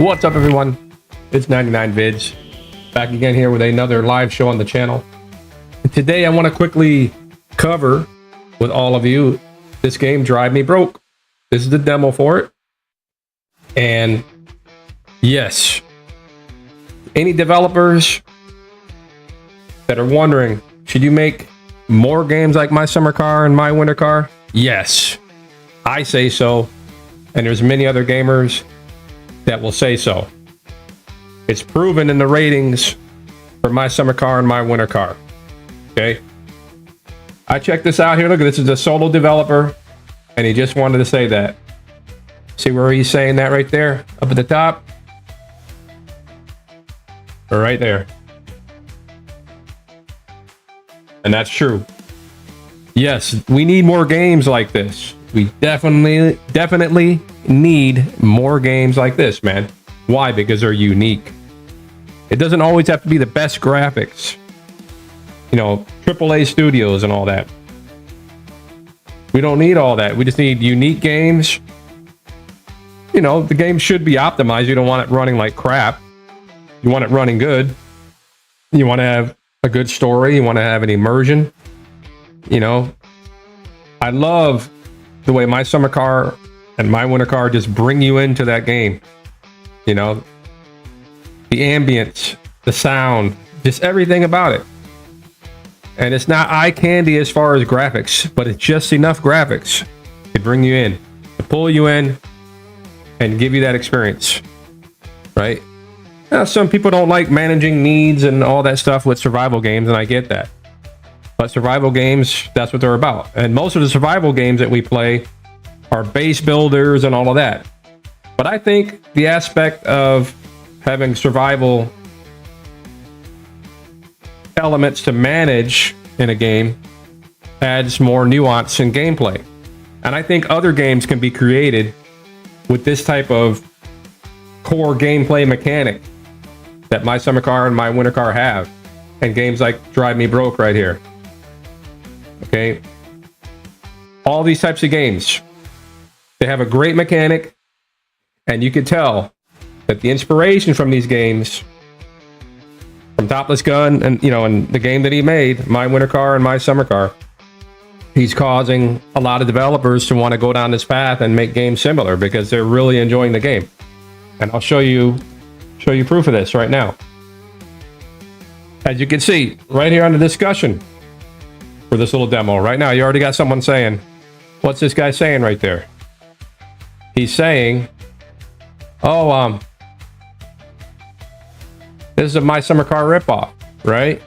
What's up, everyone? It's 99 Vids back again here with another live show on the channel. And today I want to quickly cover with all of you this game, Drive Me Broke. This is the demo for it. And yes, any developers that are wondering, should you make more games like My Summer Car and My Winter Car? Yes, I say so. And there's many other gamers that will say so. It's proven in the ratings for My Summer Car and My Winter Car. Okay, I checked this out here. Look, this is a solo developer, and he just wanted to say that. See where he's saying that right there, up at the top, or right there. And that's true. Yes, we need more games like this. We definitely need more games like this, man. Why? Because they're unique. It doesn't always have to be the best graphics. You know, AAA studios and all that. We don't need all that. We just need unique games. You know, the game should be optimized. You don't want it running like crap. You want it running good. You want to have a good story. You want to have an immersion. You know, I love the way My Summer Car and My Winter Car just bring you into that game. You know, the ambience, the sound, just everything about it. And it's not eye candy as far as graphics, but it's just enough graphics to bring you in, to pull you in and give you that experience, right? Now, some people don't like managing needs and all that stuff with survival games, and I get that. But survival games, that's what they're about. And most of the survival games that we play are base builders and all of that. But I think the aspect of having survival elements to manage in a game adds more nuance in gameplay. And I think other games can be created with this type of core gameplay mechanic that My Summer Car and My Winter Car have. And games like Drive Me Broke right here. Okay, all these types of games, they have a great mechanic, and you can tell that the inspiration from these games, from Topless Gun and, you know, and the game that he made, My Winter Car and My Summer Car, he's causing a lot of developers to want to go down this path and make games similar because they're really enjoying the game. And I'll show you proof of this right now. As you can see right here on the discussion for this little demo right now, you already got someone saying, what's this guy saying right there? He's saying, oh, this is a My Summer Car ripoff, right?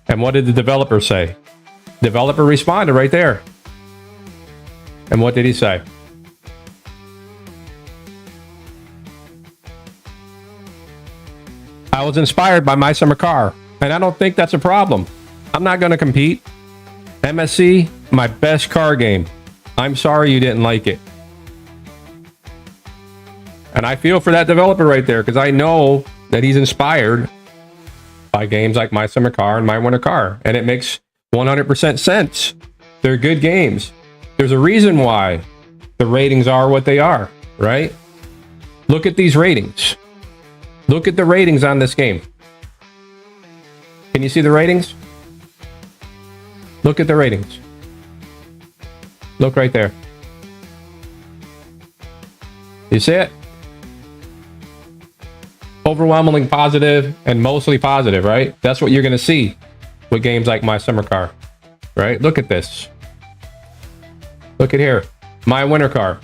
And what did the developer say? Developer responded right there. And what did he say? I was inspired by My Summer Car, and I don't think that's a problem. I'm not going to compete. MSC, my best car game. I'm sorry you didn't like it. And I feel for that developer right there because I know that he's inspired by games like My Summer Car and My Winter Car. And it makes 100% sense. They're good games. There's a reason why the ratings are what they are, right? Look at these ratings. Look at the ratings on this game. Can you see the ratings? Look at the ratings. Look right there. You see it? Overwhelmingly positive and mostly positive, right? That's what you're going to see with games like My Summer Car, right? Look at this. Look at here. My Winter Car.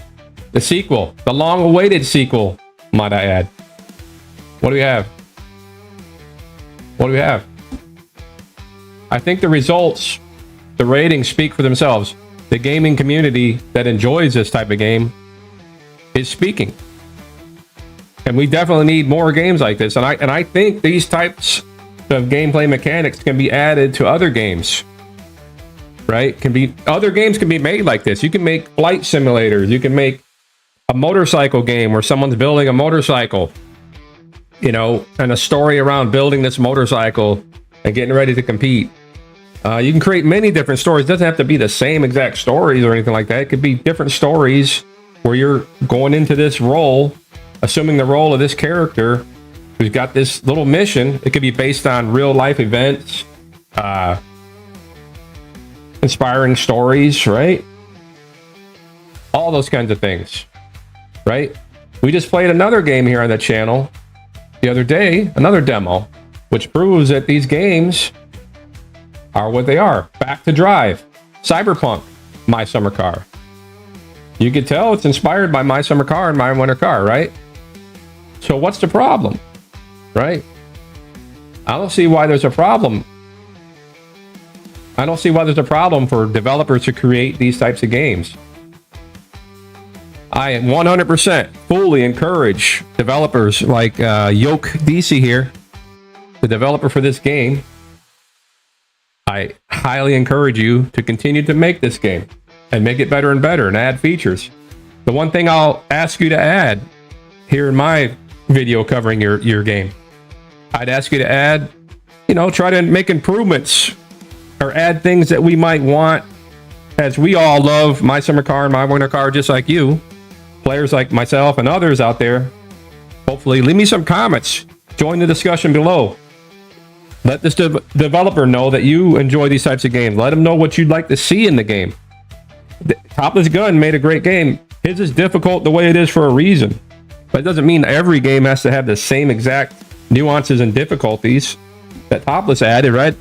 The sequel. The long-awaited sequel, might I add. What do we have? What do we have? I think the results, the ratings speak for themselves. The gaming community that enjoys this type of game is speaking. And we definitely need more games like this. And I think these types of gameplay mechanics can be added to other games. Right? Other games can be made like this. You can make flight simulators. You can make a motorcycle game where someone's building a motorcycle, you know, and a story around building this motorcycle and getting ready to compete. You can create many different stories. It doesn't have to be the same exact stories or anything like that. It could be different stories where you're going into this role assuming the role of this character who's got this little mission. It could be based on real life events, inspiring stories, right? All those kinds of things, right? We just played another game here on the channel the other day, another demo, which proves that these games are what they are. Back to Drive, Cyberpunk, My Summer Car. You could tell it's inspired by My Summer Car and My Winter Car, right? So what's the problem, right? I don't see why there's a problem. I don't see why there's a problem for developers to create these types of games. I 100% fully encourage developers like Yoke DC here, the developer for this game. I highly encourage you to continue to make this game and make it better and better and add features. The one thing I'll ask you to add here in my video covering your game, I'd ask you to add, try to make improvements or add things that we might want, as we all love My Summer Car and My Winter Car just like you. Players like myself and others out there, hopefully leave me some comments. Join the discussion below. Let this developer know that you enjoy these types of games. Let them know what you'd like to see in the game. Topless Gun made a great game. His is difficult the way it is for a reason. But it doesn't mean every game has to have the same exact nuances and difficulties that Topless added, right?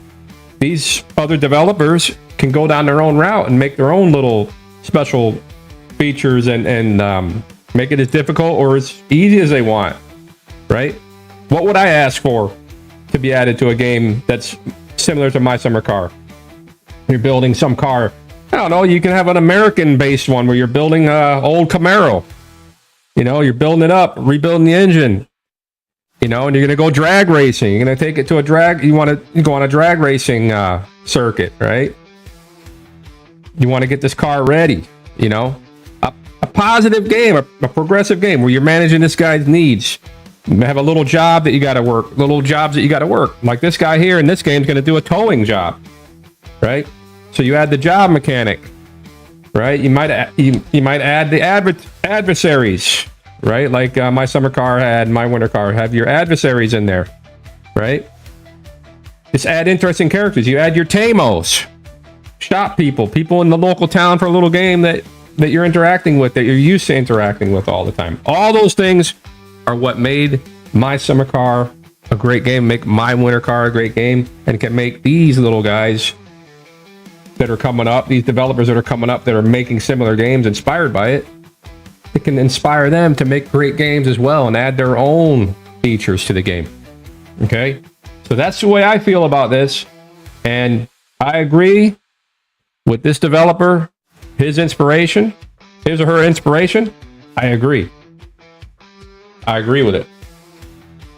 These other developers can go down their own route and make their own little special features and make it as difficult or as easy as they want, right? What would I ask for to be added to a game that's similar to My Summer Car? You're building some car. I don't know, you can have an American-based one where you're building an old Camaro. You're building it up, rebuilding the engine, and you're going to go drag racing. You're going to take it to a drag. You want to go on a drag racing circuit, right? You want to get this car ready, a positive game, a progressive game where you're managing this guy's needs. You have a little job that you got to work, little jobs that you got to work. Like this guy here in this game is going to do a towing job, right? So you add the job mechanic, right? You might add the adversaries, right? Like My Summer Car had, My Winter Car have your adversaries in there, right? Just add interesting characters. You add your Teimos, shop people in the local town for a little game that you're interacting with, that you're used to interacting with all the time. All those things are what made My Summer Car a great game, make My Winter Car a great game, and can make these little guys that are coming up, these developers that are coming up that are making similar games inspired by it, it can inspire them to make great games as well and add their own features to the game. Okay? So that's the way I feel about this. And I agree with this developer, his or her inspiration. I agree with it.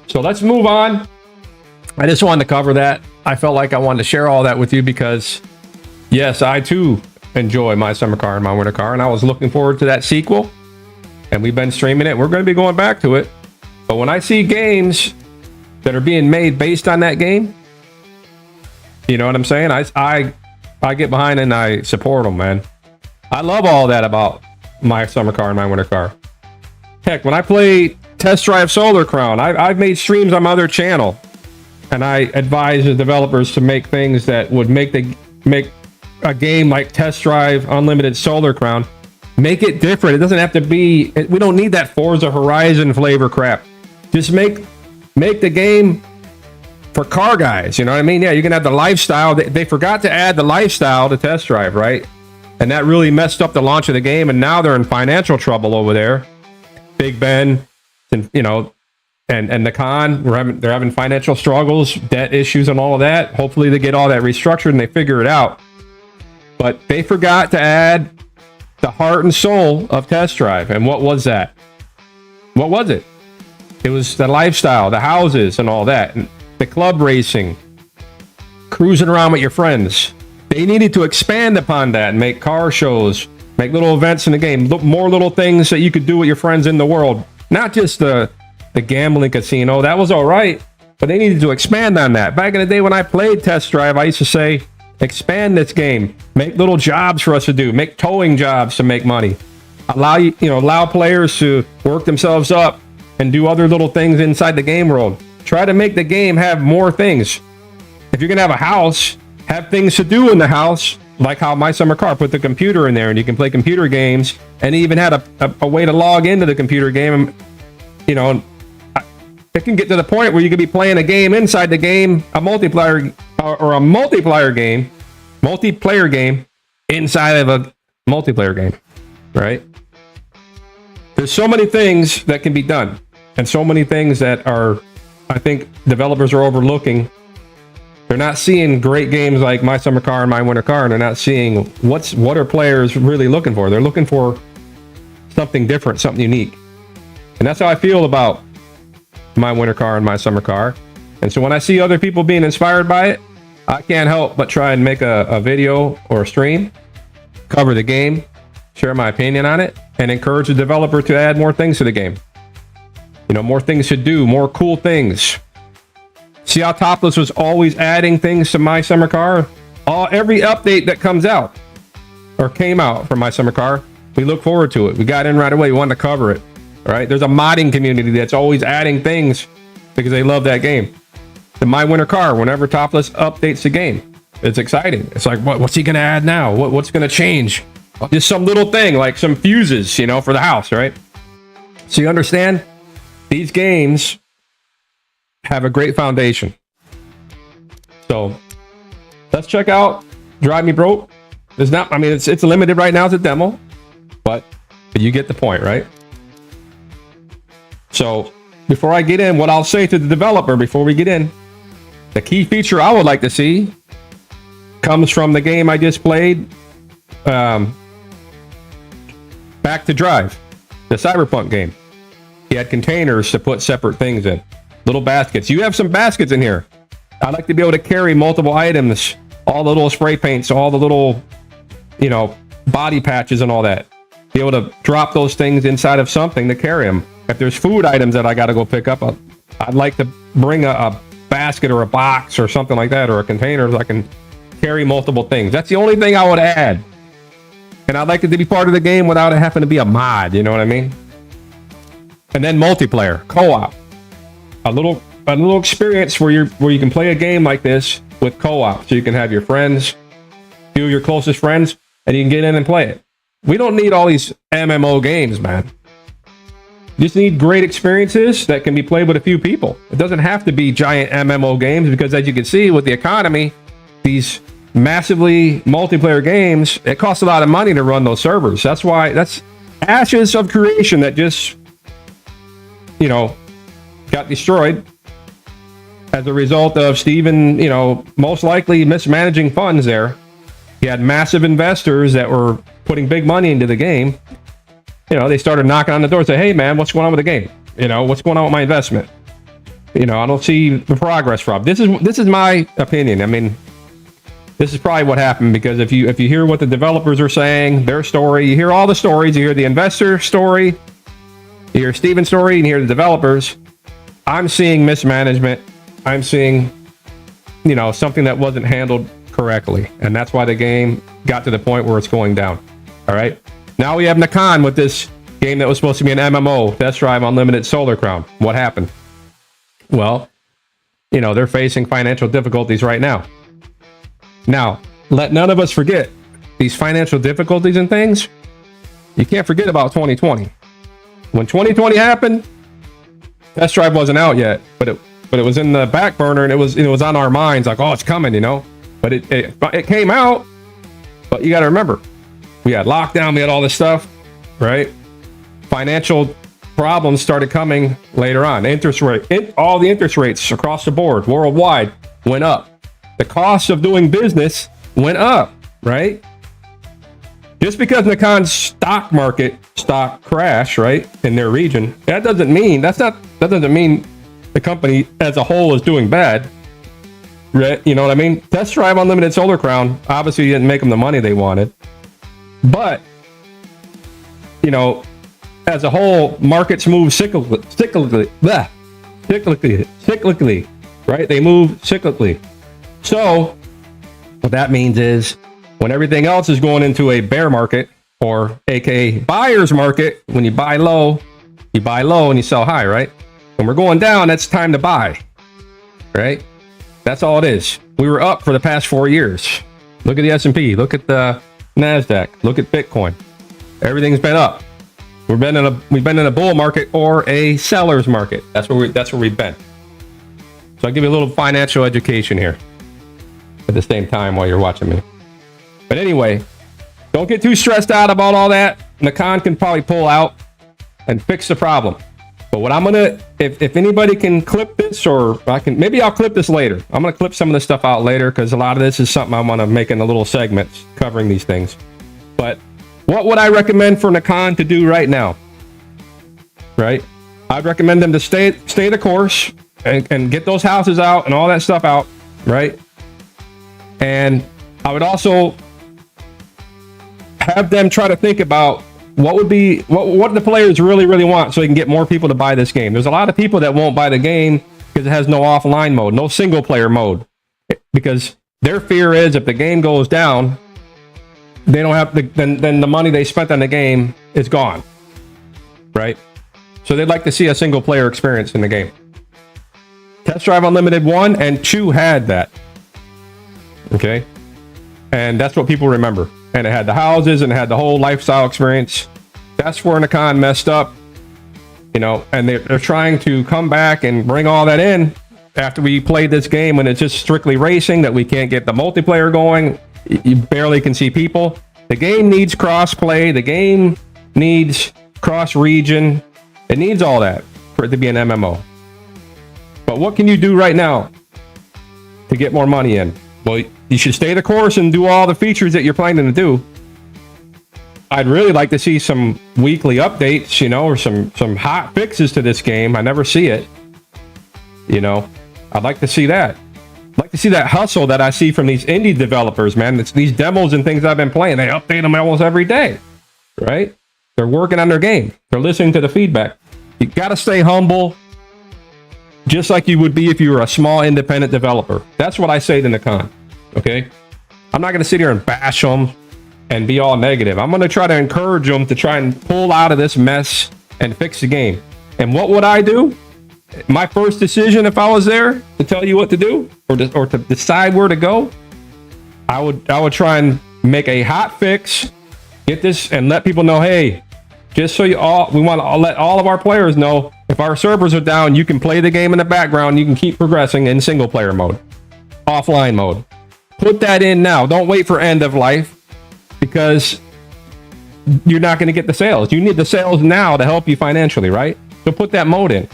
So let's move on. I just wanted to cover that. I felt like I wanted to share all that with you because, yes, I too enjoy My Summer Car and My Winter Car, and I was looking forward to that sequel, and we've been streaming it. We're going to be going back to it. But when I see games that are being made based on that game, you know what I'm saying? I get behind and I support them, man. I love all that about My Summer Car and My Winter Car. Heck, when I play Test Drive Solar Crown, I've made streams on my other channel, and I advise the developers to make things that would make a game like Test Drive Unlimited Solar Crown. Make it different. It doesn't have to be. We don't need that Forza Horizon flavor crap. Just make the game for car guys. You know what I mean? Yeah, you can have the lifestyle. They forgot to add the lifestyle to Test Drive, right? And that really messed up the launch of the game. And now they're in financial trouble over there. Big Ben, and Nacon, they're having financial struggles, debt issues, and all of that. Hopefully, they get all that restructured and they figure it out. But they forgot to add the heart and soul of Test Drive. And what was that? What was it? It was the lifestyle, the houses, and all that, and the club racing, cruising around with your friends. They needed to expand upon that and make car shows, make little events in the game, more little things that you could do with your friends in the world. Not just the gambling casino. That was all right, but they needed to expand on that. Back in the day when I played Test Drive, I used to say, expand this game, make little jobs for us to do, make towing jobs to make money, allow players to work themselves up and do other little things inside the game world. Try to make the game have more things. If you're gonna have a house, have things to do in the house, like how My Summer Car put the computer in there and you can play computer games, and even had a way to log into the computer game. You know, it can get to the point where you could be playing a game inside the game, a multiplayer or a multiplayer game inside of a multiplayer game, right? There's so many things that can be done, and so many things that are, I think developers are overlooking. They're not seeing great games like My Summer Car and My Winter Car, and they're not seeing what are players really looking for. They're looking for something different, something unique. And that's how I feel about My Winter Car and My Summer Car. And so when I see other people being inspired by it, I can't help but try and make a video or a stream, cover the game, share my opinion on it, and encourage the developer to add more things to the game. You know, more things to do, more cool things. See how Topless was always adding things to My Summer Car? Every update that comes out or came out from My Summer Car, we look forward to it. We got in right away. We wanted to cover it. All right. There's a modding community that's always adding things because they love that game. The My Winter Car, whenever Topless updates the game, it's exciting. It's like, what's he going to add now? What's going to change? Just some little thing like some fuses, you know, for the house, right? So you understand, these games have a great foundation. So let's check out Drive Me Broke. There's not, I mean, it's limited right now as a demo, but you get the point, right? So before I get in, what I'll say to the developer before we get in, the key feature I would like to see comes from the game I just played, Back to Drive, the Cyberpunk game. He had containers to put separate things in, little baskets. You have some baskets in here. I'd like to be able to carry multiple items, all the little spray paints, all the little, you know, body patches and all that. Be able to drop those things inside of something to carry them. If there's food items that I got to go pick up, I'd like to bring a basket or a box or something like that, or a container so I can carry multiple things. That's the only thing I would add. And I'd like it to be part of the game without it having to be a mod, you know what I mean? And then multiplayer, co-op. A little experience where you can play a game like this with co-op, so you can have your friends, few of your closest friends, and you can get in and play it. We don't need all these MMO games, man. You just need great experiences that can be played with a few people. It doesn't have to be giant MMO games, because as you can see with the economy, these massively multiplayer games, it costs a lot of money to run those servers. That's ashes of creation that just, you know, got destroyed as a result of Steven, you know, most likely mismanaging funds there. He had massive investors that were putting big money into the game. You know, they started knocking on the door and say, hey man, what's going on with the game? You know, what's going on with my investment? You know, I don't see the progress, Rob. This is my opinion. I mean, this is probably what happened, because if you hear what the developers are saying, their story, you hear all the stories, you hear the investor story, you hear Steven's story, and you hear the developers. I'm seeing mismanagement. I'm seeing, you know, something that wasn't handled correctly. And that's why the game got to the point where it's going down. All right. Now we have Nacon with this game that was supposed to be an MMO, Test Drive Unlimited Solar Crown. What happened? Well, you know, they're facing financial difficulties right now. Now, let none of us forget these financial difficulties and things. You can't forget about 2020. When 2020 happened, Test Drive wasn't out yet, but it was in the back burner, and it was on our minds, like, oh, it's coming, you know. But it came out. But you got to remember, we had lockdown, we had all this stuff, right? Financial problems started coming later on. All the interest rates across the board worldwide went up. The cost of doing business went up, right? Just because Nacon's stock crash, right, in their region, that doesn't mean the company as a whole is doing bad, right? You know what I mean? Test Drive Unlimited Solar Crown obviously didn't make them the money they wanted, but you know, as a whole, markets move cyclically, right? They move cyclically. So what that means is, when everything else is going into a bear market, or aka buyer's market, when you buy low You buy low and you sell high, right? When we're going down, that's time to buy, right? That's all it is. We were up for the past 4 years. Look at the S&P. Look at the NASDAQ. Look at Bitcoin. Everything's been up. We've been in a bull market or a seller's market. That's where we've been. So I'll give you a little financial education here at the same time while you're watching me. But anyway, don't get too stressed out about all that. Nacon can probably pull out and fix the problem. But what I'm gonna, if anybody can clip this, or maybe I'll clip this later. I'm gonna clip some of this stuff out later because a lot of this is something I want to make in a little segments covering these things. But what would I recommend for Nacon to do right now? Right, I'd recommend them to stay the course and get those houses out and all that stuff out. Right, and I would also have them try to think about what the players really want so they can get more people to buy this game. There's a lot of people that won't buy the game because it has no offline mode, no single player mode, because their fear is if the game goes down, they don't have then the money they spent on the game is gone, right? So they'd like to see a single player experience in the game. Test Drive Unlimited 1 and 2 had that, okay, and that's what people remember. And it had the houses and it had the whole lifestyle experience. That's where Nacon messed up, you know, and they're trying to come back and bring all that in after we played this game when it's just strictly racing, that we can't get the multiplayer going. You barely can see people. The game needs cross-play. The game needs cross-region. It needs all that for it to be an MMO. But what can you do right now to get more money in? Well, you should stay the course and do all the features that you're planning to do. I'd really like to see some weekly updates, you know, or some hot fixes to this game. I never see it. You know, I'd like to see that. I'd like to see that hustle that I see from these indie developers, man. It's these demos and things I've been playing. They update them almost every day, right? They're working on their game. They're listening to the feedback. You got to stay humble, just like you would be if you were a small independent developer. That's what I say to Nacon, okay? I'm not going to sit here and bash them and be all negative. I'm going to try to encourage them to try and pull out of this mess and fix the game. And what would I do? My first decision, if I was there to tell you what to do or to decide where to go, I would try and make a hot fix, get this, and let people know, hey, just so we want to let all of our players know, if our servers are down, you can play the game in the background. You can keep progressing in single player mode, offline mode. Put that in now. Don't wait for end of life, because you're not going to get the sales. You need the sales now to help you financially, right? So put that mode in.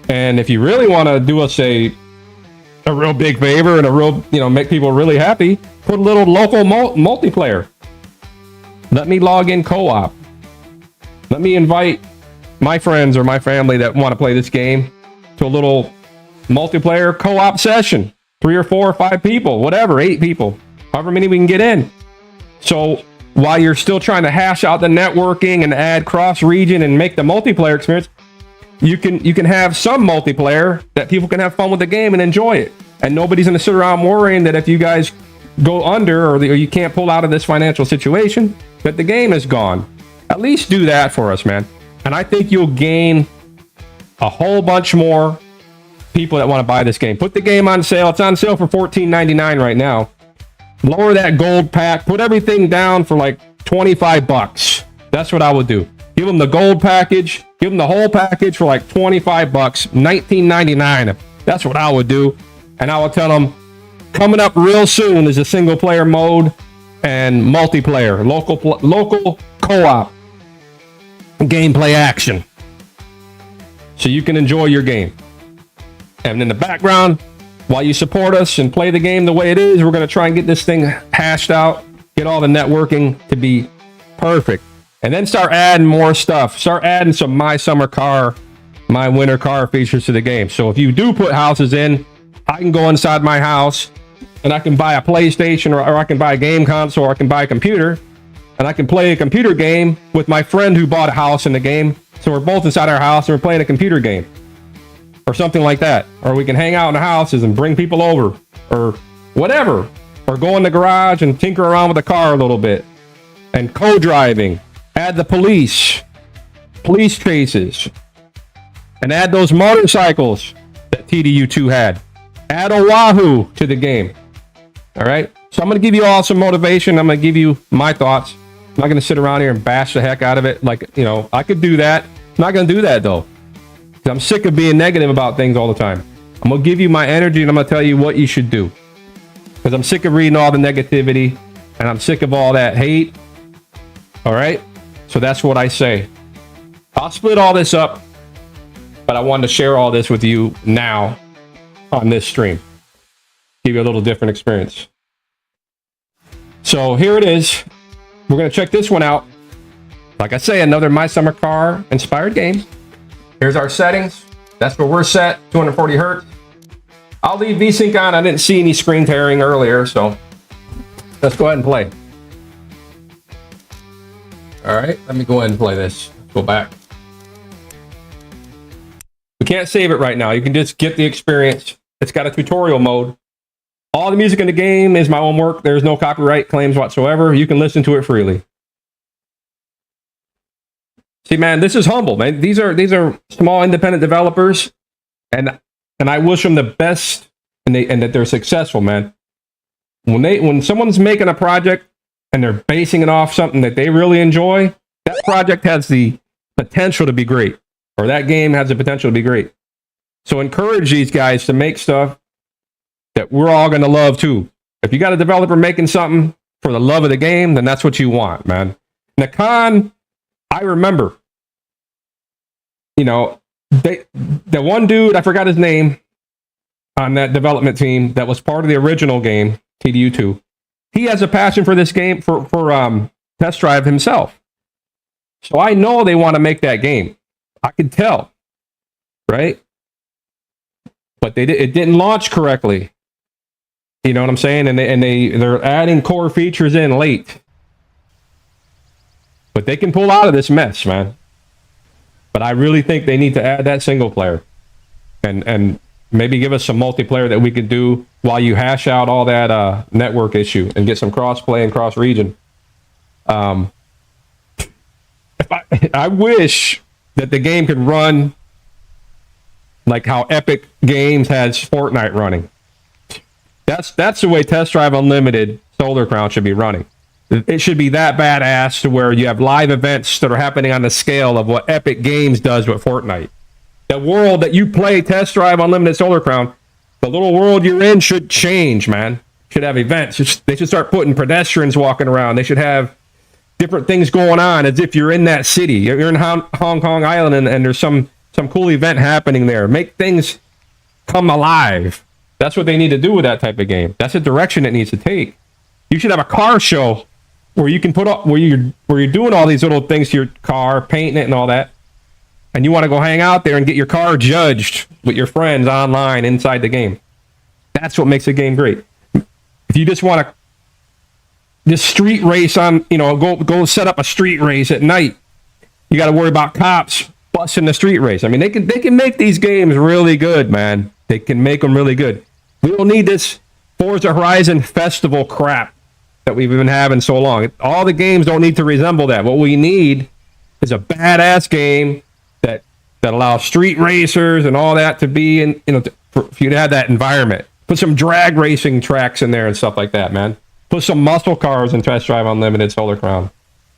And if you really want to do us a real big favor and a real, you know, make people really happy, put a little local multiplayer. Let me log in co-op. Let me invite my friends or my family that want to play this game to a little multiplayer co-op session. 3 or 4 or 5 people, whatever, 8 people, however many we can get in. So while you're still trying to hash out the networking and add cross-region and make the multiplayer experience, you can have some multiplayer that people can have fun with the game and enjoy it. And nobody's going to sit around worrying that if you guys go under or you can't pull out of this financial situation, that the game is gone. At least do that for us, man. And I think you'll gain a whole bunch more people that want to buy this game. Put the game on sale. It's on sale for $14.99 right now. Lower that gold pack. Put everything down for like $25. That's what I would do. Give them the gold package. Give them the whole package for like $25, $19.99. That's what I would do. And I will tell them, coming up real soon is a single player mode and multiplayer, local co-op gameplay action, so you can enjoy your game. And in the background, while you support us and play the game the way it is, we're going to try and get this thing hashed out, get all the networking to be perfect, and then start adding more stuff. Start adding some my summer car, my winter car features to the game. So if you do put houses in, I can go inside my house and I can buy a PlayStation or I can buy a game console, or I can buy a computer, and I can play a computer game with my friend who bought a house in the game. So we're both inside our house and we're playing a computer game or something like that. Or we can hang out in the houses and bring people over or whatever, or go in the garage and tinker around with the car a little bit and co-driving, add the police, police chases, and add those motorcycles that TDU2 had. Add Oahu to the game. All right. So I'm going to give you all some motivation. I'm going to give you my thoughts. I'm not going to sit around here and bash the heck out of it. Like, you know, I could do that. I'm not going to do that though. I'm sick of being negative about things all the time. I'm going to give you my energy and I'm going to tell you what you should do. Because I'm sick of reading all the negativity and I'm sick of all that hate. All right. So that's what I say. I'll split all this up, but I wanted to share all this with you now on this stream. Give you a little different experience. So here it is. We're going to check this one out. Like I say, another My Summer Car inspired game. Here's our settings. That's where we're set, 240 hertz. I'll leave VSync on. I didn't see any screen tearing earlier, so let's go ahead and play. All right, let me go ahead and play this. Go back. We can't save it right now. You can just get the experience. It's got a tutorial mode. All the music in the game is my own work. There's no copyright claims whatsoever. You can listen to it freely. See, man, this is humble, man. These are small independent developers, and I wish them the best, and that they're successful, man. When someone's making a project and they're basing it off something that they really enjoy, that project has the potential to be great, or that game has the potential to be great. So encourage these guys to make stuff that we're all going to love too. If you got a developer making something for the love of the game, then that's what you want, man. Nacon, I remember, you know, the one dude, I forgot his name, on that development team that was part of the original game, TDU2. He has a passion for this game, for test drive himself. So I know they want to make that game. I could tell, right? But it didn't launch correctly. You know what I'm saying? And they're adding core features in late. But they can pull out of this mess, man. But I really think they need to add that single player. And maybe give us some multiplayer that we could do while you hash out all that network issue and get some cross-play and cross-region. I wish that the game could run like how Epic Games has Fortnite running. That's the way Test Drive Unlimited Solar Crown should be running. It should be that badass to where you have live events that are happening on the scale of what Epic Games does with Fortnite. The world that you play Test Drive Unlimited Solar Crown, the little world you're in should change, man. Should have events. They should start putting pedestrians walking around. They should have different things going on as if you're in that city. You're in Hong Kong Island and there's some cool event happening there. Make things come alive. That's what they need to do with that type of game. That's the direction it needs to take. You should have a car show where you can put up where you're doing all these little things to your car, painting it and all that. And you want to go hang out there and get your car judged with your friends online inside the game. That's what makes a game great. If you just want to just street race on, you know, go set up a street race at night, you got to worry about cops busting the street race. I mean, they can make these games really good, man. They can make them really good. We don't need this Forza Horizon Festival crap that we've been having so long. All the games don't need to resemble that. What we need is a badass game that allows street racers and all that to be in, you know, for you to have that environment. Put some drag racing tracks in there and stuff like that, man. Put some muscle cars in Test Drive Unlimited Solar Crown,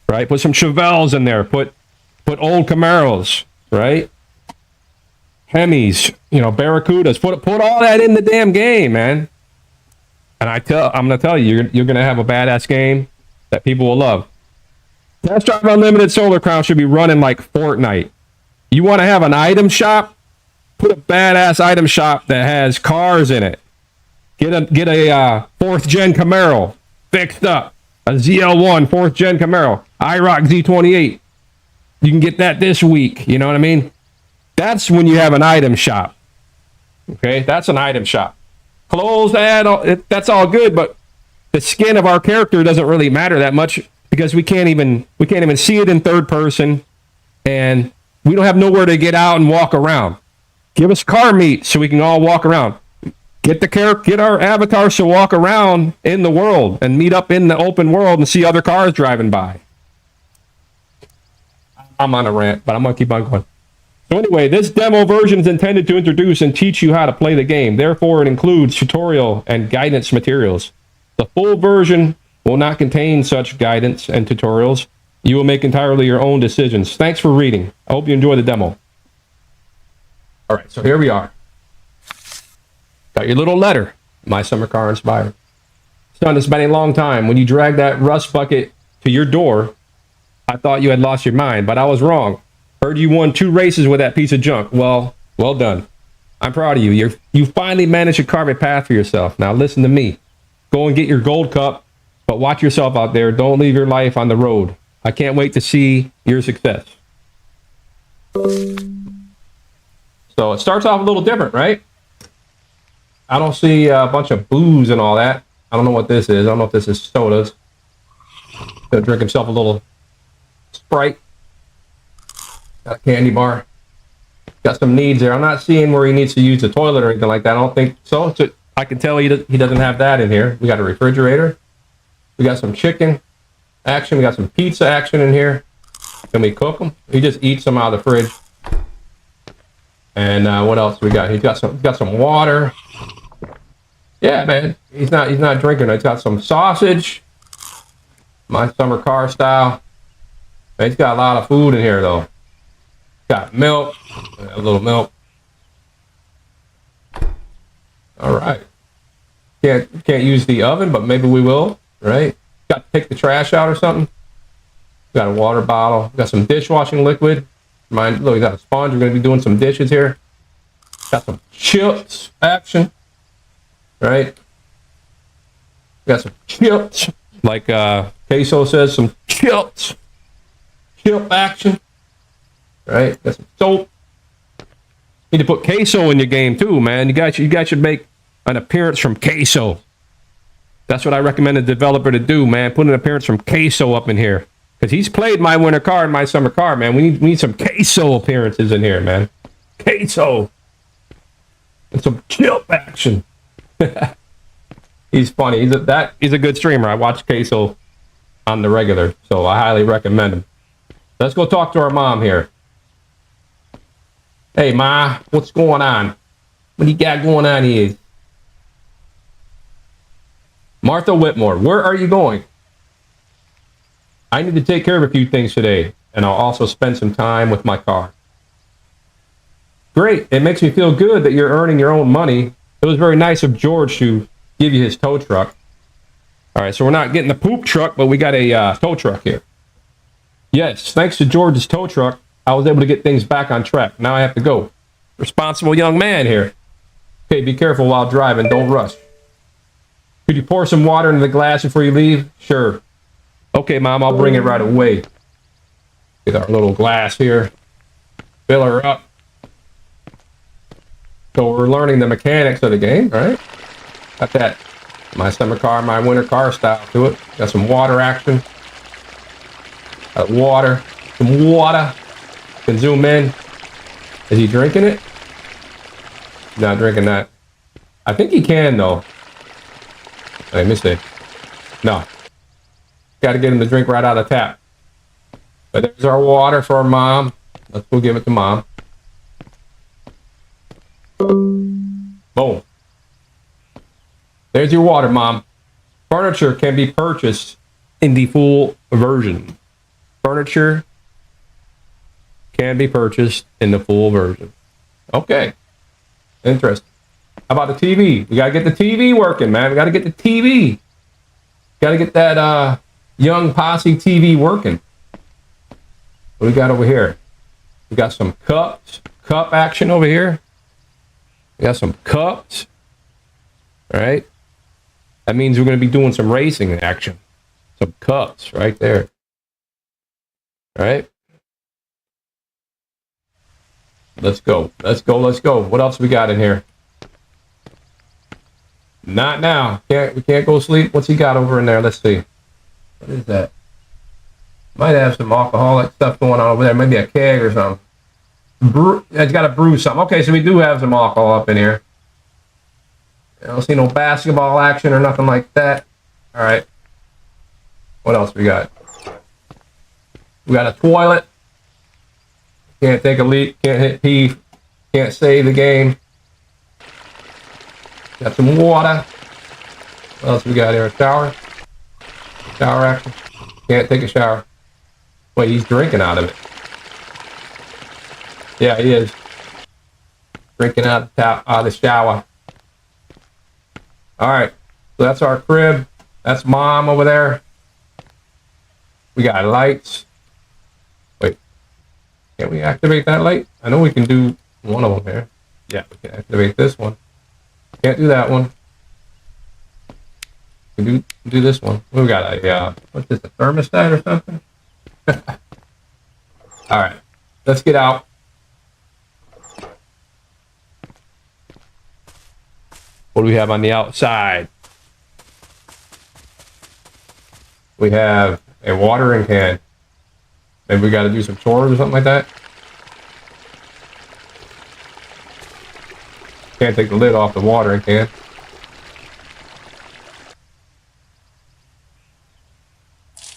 right? Put some Chevelles in there. Put old Camaros, right? Hemis, you know, Barracudas. Put all that in the damn game, man. And I'm gonna tell you, you're gonna have a badass game that people will love. Test Drive Unlimited Solar Crown should be running like Fortnite. You want to have an item shop? Put a badass item shop that has cars in it. Get a 4th gen Camaro fixed up. A ZL1 4th gen Camaro. IROC Z28. You can get that this week. You know what I mean? That's when you have an item shop. Okay, that's an item shop. Clothes, that's all good, but the skin of our character doesn't really matter that much because we can't even see it in third person, and we don't have nowhere to get out and walk around. Give us car meat so we can all walk around. Get our avatars to walk around in the world and meet up in the open world and see other cars driving by. I'm on a rant, but I'm gonna keep on going. So anyway, this demo version is intended to introduce and teach you how to play the game. Therefore, it includes tutorial and guidance materials. The full version will not contain such guidance and tutorials. You will make entirely your own decisions. Thanks for reading. I hope you enjoy the demo. All right, so here we are. Got your little letter. My summer car inspired. Son, it's been a long time. When you dragged that rust bucket to your door, I thought you had lost your mind, but I was wrong. Heard you won 2 races with that piece of junk. Well done. I'm proud of you. You finally managed to carve a path for yourself. Now listen to me. Go and get your gold cup, but watch yourself out there. Don't leave your life on the road. I can't wait to see your success. So it starts off a little different, right? I don't see a bunch of booze and all that. I don't know what this is. I don't know if this is sodas. Gonna drink himself a little Sprite. Got a candy bar. Got some needs there. I'm not seeing where he needs to use the toilet or anything like that. I don't think so. So I can tell he doesn't have that in here. We got a refrigerator. We got some chicken action. We got some pizza action in here. Can we cook them? He just eats them out of the fridge. And what else we got? He's got some water. Yeah, man. He's not drinking. He's got some sausage. My summer car style. He's got a lot of food in here though. Got milk. A little milk. All right. Can't use the oven, but maybe we will, right? Got to take the trash out or something. Got a water bottle. Got some dishwashing liquid. Look, you got a sponge. We're going to be doing some dishes here. Got some chips action, right? Got some chips, like CaseOh says, some chips. Chip action, right? Got some soap. Need to put CaseOh in your game too, man. You guys should make an appearance from CaseOh. That's what I recommend a developer to do, man. Put an appearance from CaseOh up in here. Because he's played my winter car and my summer car, man. We need some CaseOh appearances in here, man. CaseOh. And some CHILP action. He's funny. He's a good streamer. I watch CaseOh on the regular, so I highly recommend him. Let's go talk to our mom here. Hey, Ma, what's going on? What do you got going on here? Martha Whitmore, where are you going? I need to take care of a few things today, and I'll also spend some time with my car. Great. It makes me feel good that you're earning your own money. It was very nice of George to give you his tow truck. All right, so we're not getting the poop truck, but we got a tow truck here. Yes, thanks to George's tow truck, I was able to get things back on track. Now I have to go. Responsible young man here. Okay, be careful while driving. Don't rush. Could you pour some water into the glass before you leave? Sure. Okay, Mom, I'll bring it right away. Get our little glass here. Fill her up. So we're learning the mechanics of the game, right? Got that my summer car, my winter car style to it. Got some water action. Got water. Some water. Can zoom in. Is he drinking it? Not drinking that. I think he can, though. Let me see. No. Got to get him to drink right out of the tap. But there's our water for our mom. Let's go give it to Mom. Boom. There's your water, Mom. Furniture can be purchased in the full version. Furniture can be purchased in the full version. Okay. Interesting. How about the TV? We got to get the TV working, man. We got to get the TV. Got to get that Young Posse TV working. What we got over here? We got some cup action over here. We got some cups. All right. That means we're going to be doing some racing action. Some cups right there. All right. Let's go. Let's go. Let's go. What else we got in here? Not now. We can't go sleep. What's he got over in there? Let's see. What is that? Might have some alcoholic stuff going on over there. Maybe a keg or something. It's got to brew something. Okay, so we do have some alcohol up in here. I don't see no basketball action or nothing like that. All right. What else we got? We got a toilet. Can't take a leak, can't hit P, can't save the game. Got some water. What else we got here? A shower. Shower action. Can't take a shower. Wait, he's drinking out of it. Yeah, he is. Drinking out of the shower. Alright, so that's our crib. That's mom over there. We got lights. Wait, can't we activate that light? I know we can do one of them here. Yeah, we can activate this one. Can't do that one. We can do this one. We got a, what's this, a thermostat or something? Alright, let's get out. What do we have on the outside? We have a watering can. Maybe we got to do some chores or something like that. Can't take the lid off the watering can.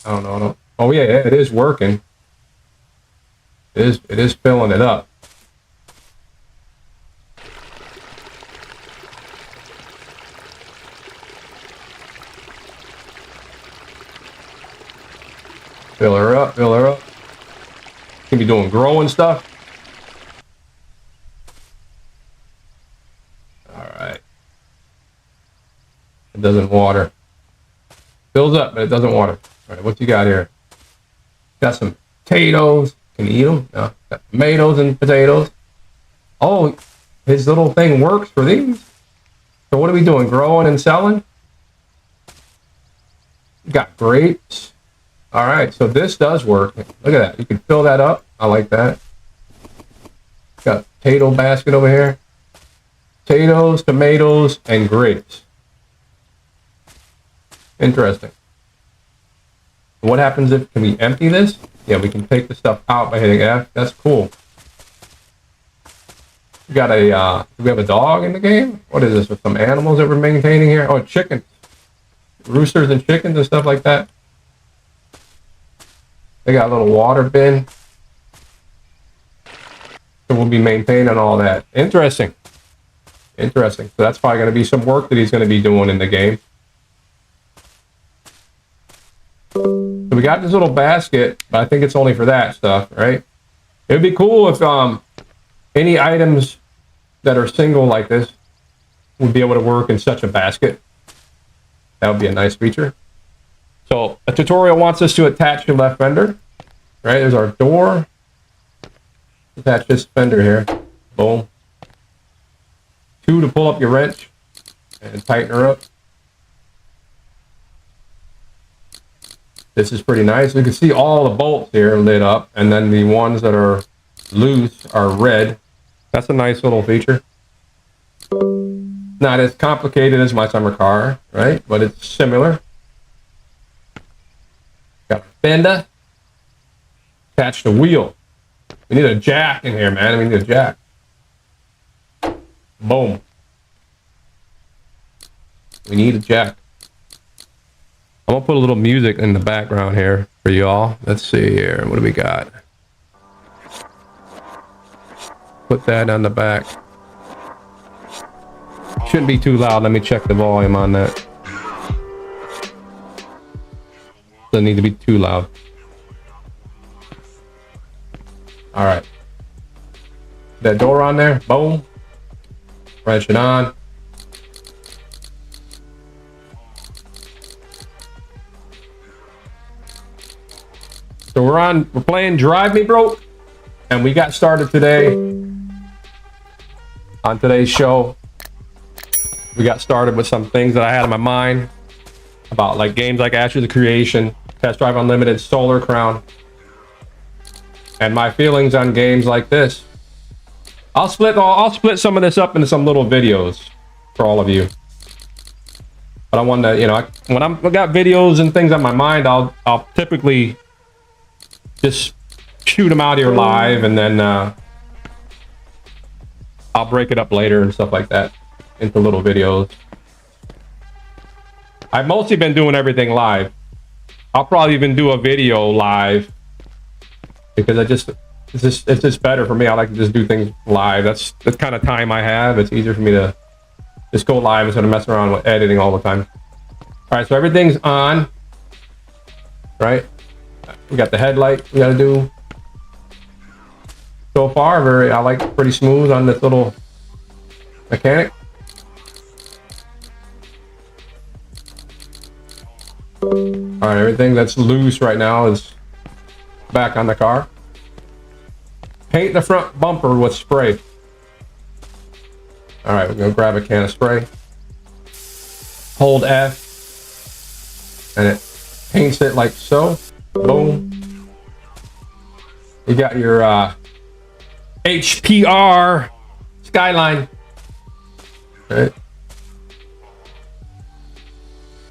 I don't know. Oh yeah, it is working. It is filling it up. Fill her up, fill her up. Can be doing growing stuff. Alright. It doesn't water. Fills up, but it doesn't water. Alright, what you got here? Got some potatoes. Can you eat them? No. Got tomatoes and potatoes. Oh, his little thing works for these. So what are we doing? Growing and selling? Got grapes. All right, so this does work. Look at that. You can fill that up. I like that. Got a potato basket over here. Potatoes, tomatoes, and grapes. Interesting. What happens if, can we empty this? Yeah, we can take the stuff out by hitting F. That's cool. We got a, do we have a dog in the game? What is this, with some animals that we're maintaining here? Oh, chickens. Roosters and chickens and stuff like that. They got a little water bin. So we'll be maintaining all that. Interesting. Interesting. So that's probably going to be some work that he's going to be doing in the game. So we got this little basket, but I think it's only for that stuff, right? It would be cool if any items that are single like this would be able to work in such a basket. That would be a nice feature. So a tutorial wants us to attach your left fender, right? There's our door. Attach this fender here. Boom. 2 to pull up your wrench and tighten her up. This is pretty nice. You can see all the bolts here lit up, and then the ones that are loose are red. That's a nice little feature. Not as complicated as my summer car, right? But it's similar. Got a fender. Attach the wheel. We need a jack in here, man. We need a jack. Boom. We need a jack. I'm gonna put a little music in the background here for y'all. Let's see here. What do we got? Put that on the back. Shouldn't be too loud. Let me check the volume on that. Doesn't need to be too loud. All right. That door on there. Boom. Wrench it on. So we're playing Drive Me Broke, and we got started today on today's show. We got started with some things that I had in my mind about like games like Ashes of Creation, Test Drive Unlimited, Solar Crown, and my feelings on games like this. I'll split some of this up into some little videos for all of you. But I want to, you know, when I got videos and things on my mind, I'll typically just shoot them out here live, and then I'll break it up later and stuff like that into little videos. I've mostly been doing everything live. I'll probably even do a video live because it's just better for me. I like to just do things live. That's the kind of time I have. It's easier for me to just go live instead of messing around with editing all the time. All right, so everything's on, right? We got the headlight we got to do. So far, I like pretty smooth on this little mechanic. All right, everything that's loose right now is back on the car. Paint the front bumper with spray. All right, we're gonna grab a can of spray. Hold F, and it paints it like so. Boom. You got your HPR skyline. All right.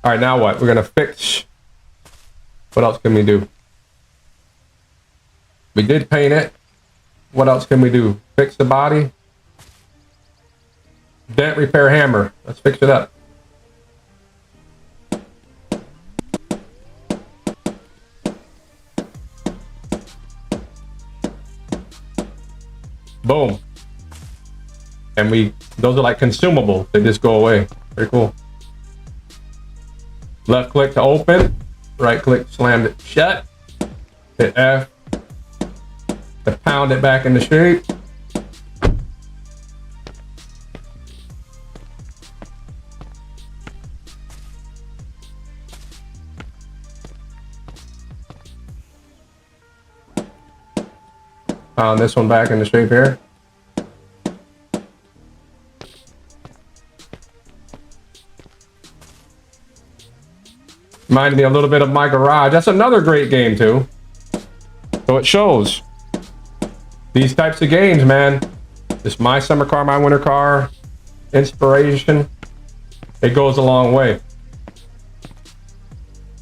All right, now what? We're gonna fix. What else can we do? We did paint it. What else can we do? Fix the body. Dent repair hammer. Let's fix it up. Boom. And those are like consumables. They just go away. Very cool. Left click to open. Right click, slam it shut. Hit F to pound it back into shape. Pound this one back into shape here. Reminded me a little bit of my garage. That's another great game too. So it shows. These types of games, man. This my summer car, my winter car, inspiration. It goes a long way.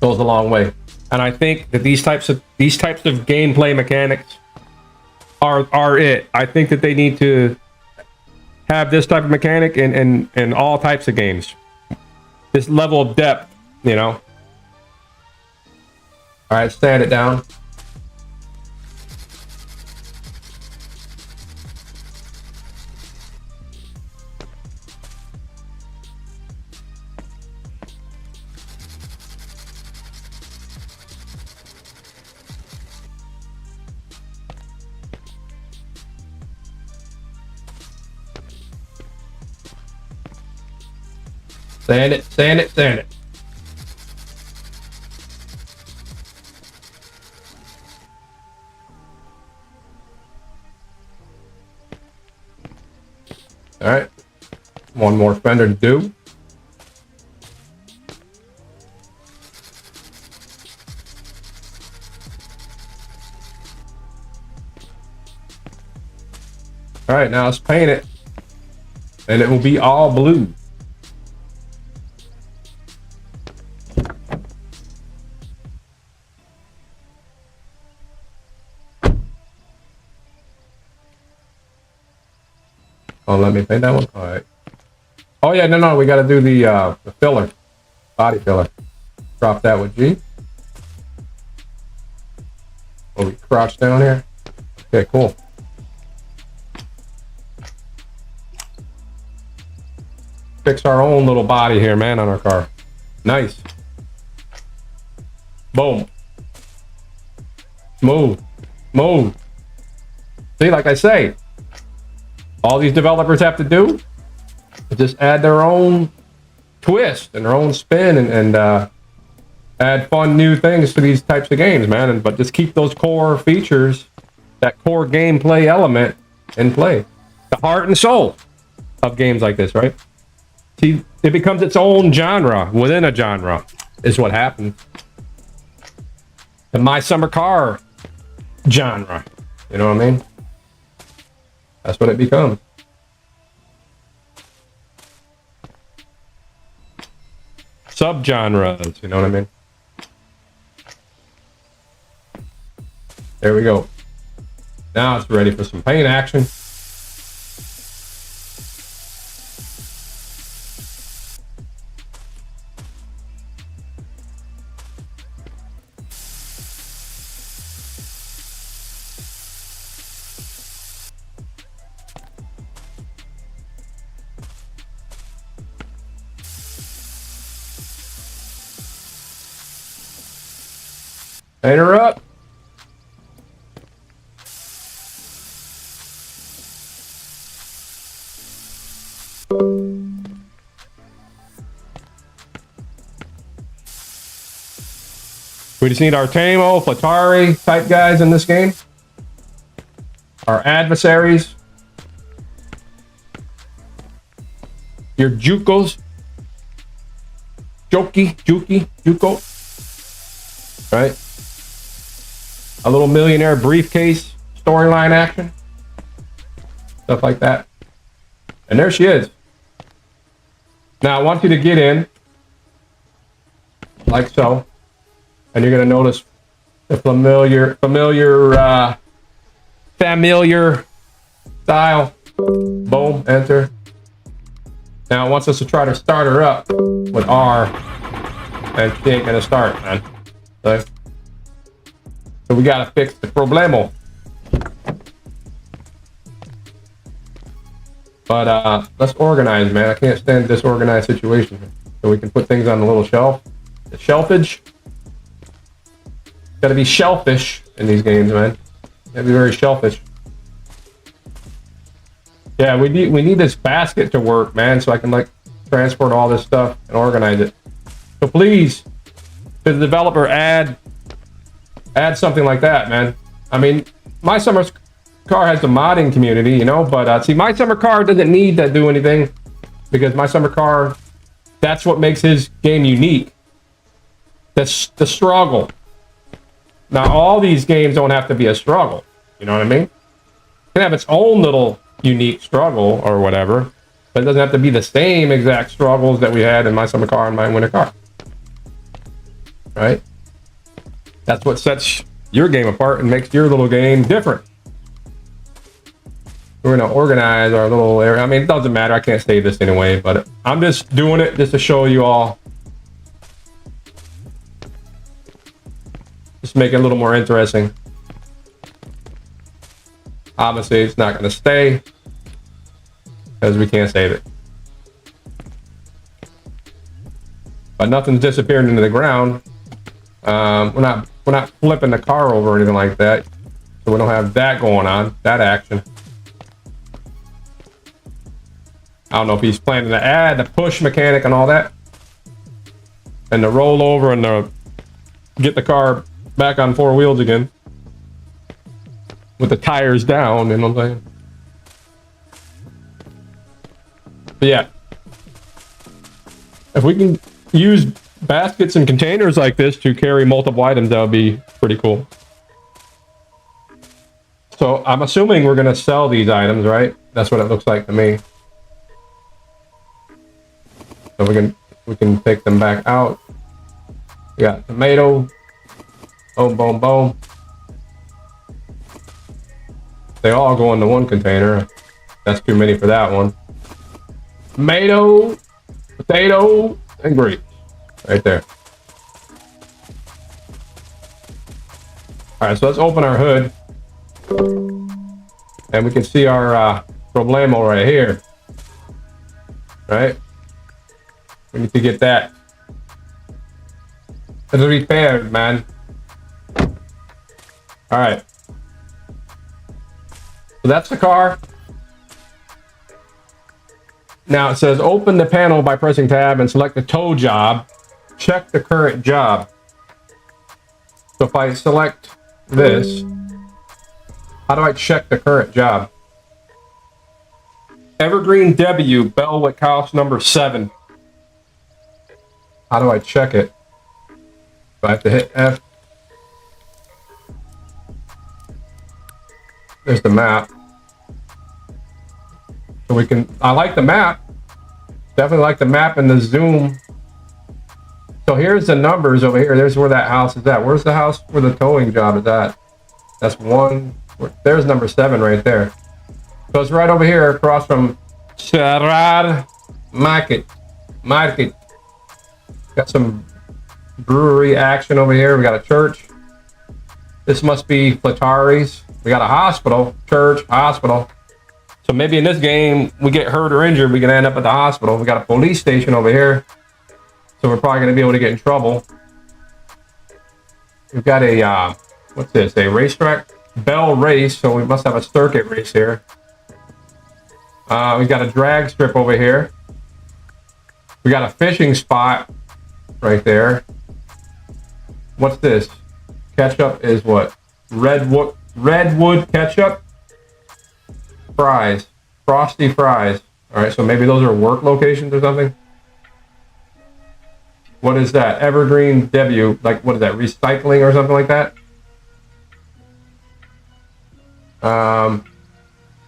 Goes a long way. And I think that these types of gameplay mechanics are it. I think that they need to have this type of mechanic in all types of games. This level of depth, you know. All right, stand it down. Sand it, sand it, sand it. All right, one more fender to do. All right, now let's paint it, and it will be all blue. Oh, let me paint that one. All right. Oh yeah, no, we got to do the filler, body filler. Drop that with G. Oh, we crouch down here. Okay, cool. Fix our own little body here, man, on our car. Nice. Boom. Smooth. Smooth. See, like I say, all these developers have to do is just add their own twist and their own spin and add fun new things to these types of games, man. But just keep those core features, that core gameplay element in play. The heart and soul of games like this, right? See, it becomes its own genre within a genre, is what happens. The My Summer Car genre, you know what I mean? That's what it becomes. Subgenres, you know what I mean? There we go. Now it's ready for some paint action. Interrupt. We just need our Teimo, Flatari type guys in this game. Our adversaries. Your Jukos. Juko. Right? A little millionaire briefcase storyline action. Stuff like that. And there she is. Now I want you to get in. Like so. And you're going to notice the familiar style. Boom, enter. Now it wants us to try to start her up with R, and she ain't gonna start, man. So we gotta fix the problemo. But let's organize, man. I can't stand disorganized situations. So we can put things on the little shelf. The shelfage. Gotta be shellfish in these games, man. Gotta be very shellfish. Yeah, we need this basket to work, man, so I can like transport all this stuff and organize it. So please, to the developer, add something like that, man. I mean, my summer car has the modding community, you know, but see, my summer car doesn't need to do anything because my summer car, that's what makes his game unique. That's the struggle. Now, all these games don't have to be a struggle. You know what I mean? It can have its own little unique struggle or whatever, but it doesn't have to be the same exact struggles that we had in my summer car and my winter car. Right? That's what sets your game apart and makes your little game different. We're going to organize our little area. I mean, it doesn't matter. I can't save this anyway, but I'm just doing it just to show you all. Just make it a little more interesting. Obviously, it's not going to stay because we can't save it. But nothing's disappearing into the ground. We're not flipping the car over or anything like that, so we don't have that going on. That action. I don't know if he's planning to add the push mechanic and all that, and the roll over and the get the car back on four wheels again. With the tires down, you know what I'm saying? But yeah. If we can use baskets and containers like this to carry multiple items, that would be pretty cool. So I'm assuming we're going to sell these items, right? That's what it looks like to me. So we can take them back out. We got tomato. Boom, boom, boom. They all go into one container. That's too many for that one. Tomato, potato, and grapes. Right there. Alright, so let's open our hood. And we can see our problemo right here. Right? We need to get that. It's repaired, man. Alright. So that's the car. Now it says open the panel by pressing tab and select the tow job. Check the current job. So if I select this, how do I check the current job? Evergreen W, Bellwick House number 7. How do I check it? Do I have to hit F? There's the map. So we can, I like the map. Definitely like the map and the zoom. So here's the numbers over here. There's where that house is at. Where's the house where the towing job is at? That's 1. There's number 7 right there. So it's right over here across from Sarad Market. Got some brewery action over here. We got a church. This must be Flatari's. We got a hospital, church, hospital. So maybe in this game, we get hurt or injured, we can end up at the hospital. We got a police station over here. So we're probably going to be able to get in trouble. We've got a, what's this? A racetrack? Bellrace, so we must have a circuit race here. We got a drag strip over here. We got a fishing spot right there. What's this? Ketchup is what? Redwood ketchup? Fries. Frosty fries. Alright, so maybe those are work locations or something? What is that? Evergreen Debut. Like, what is that? Recycling or something like that?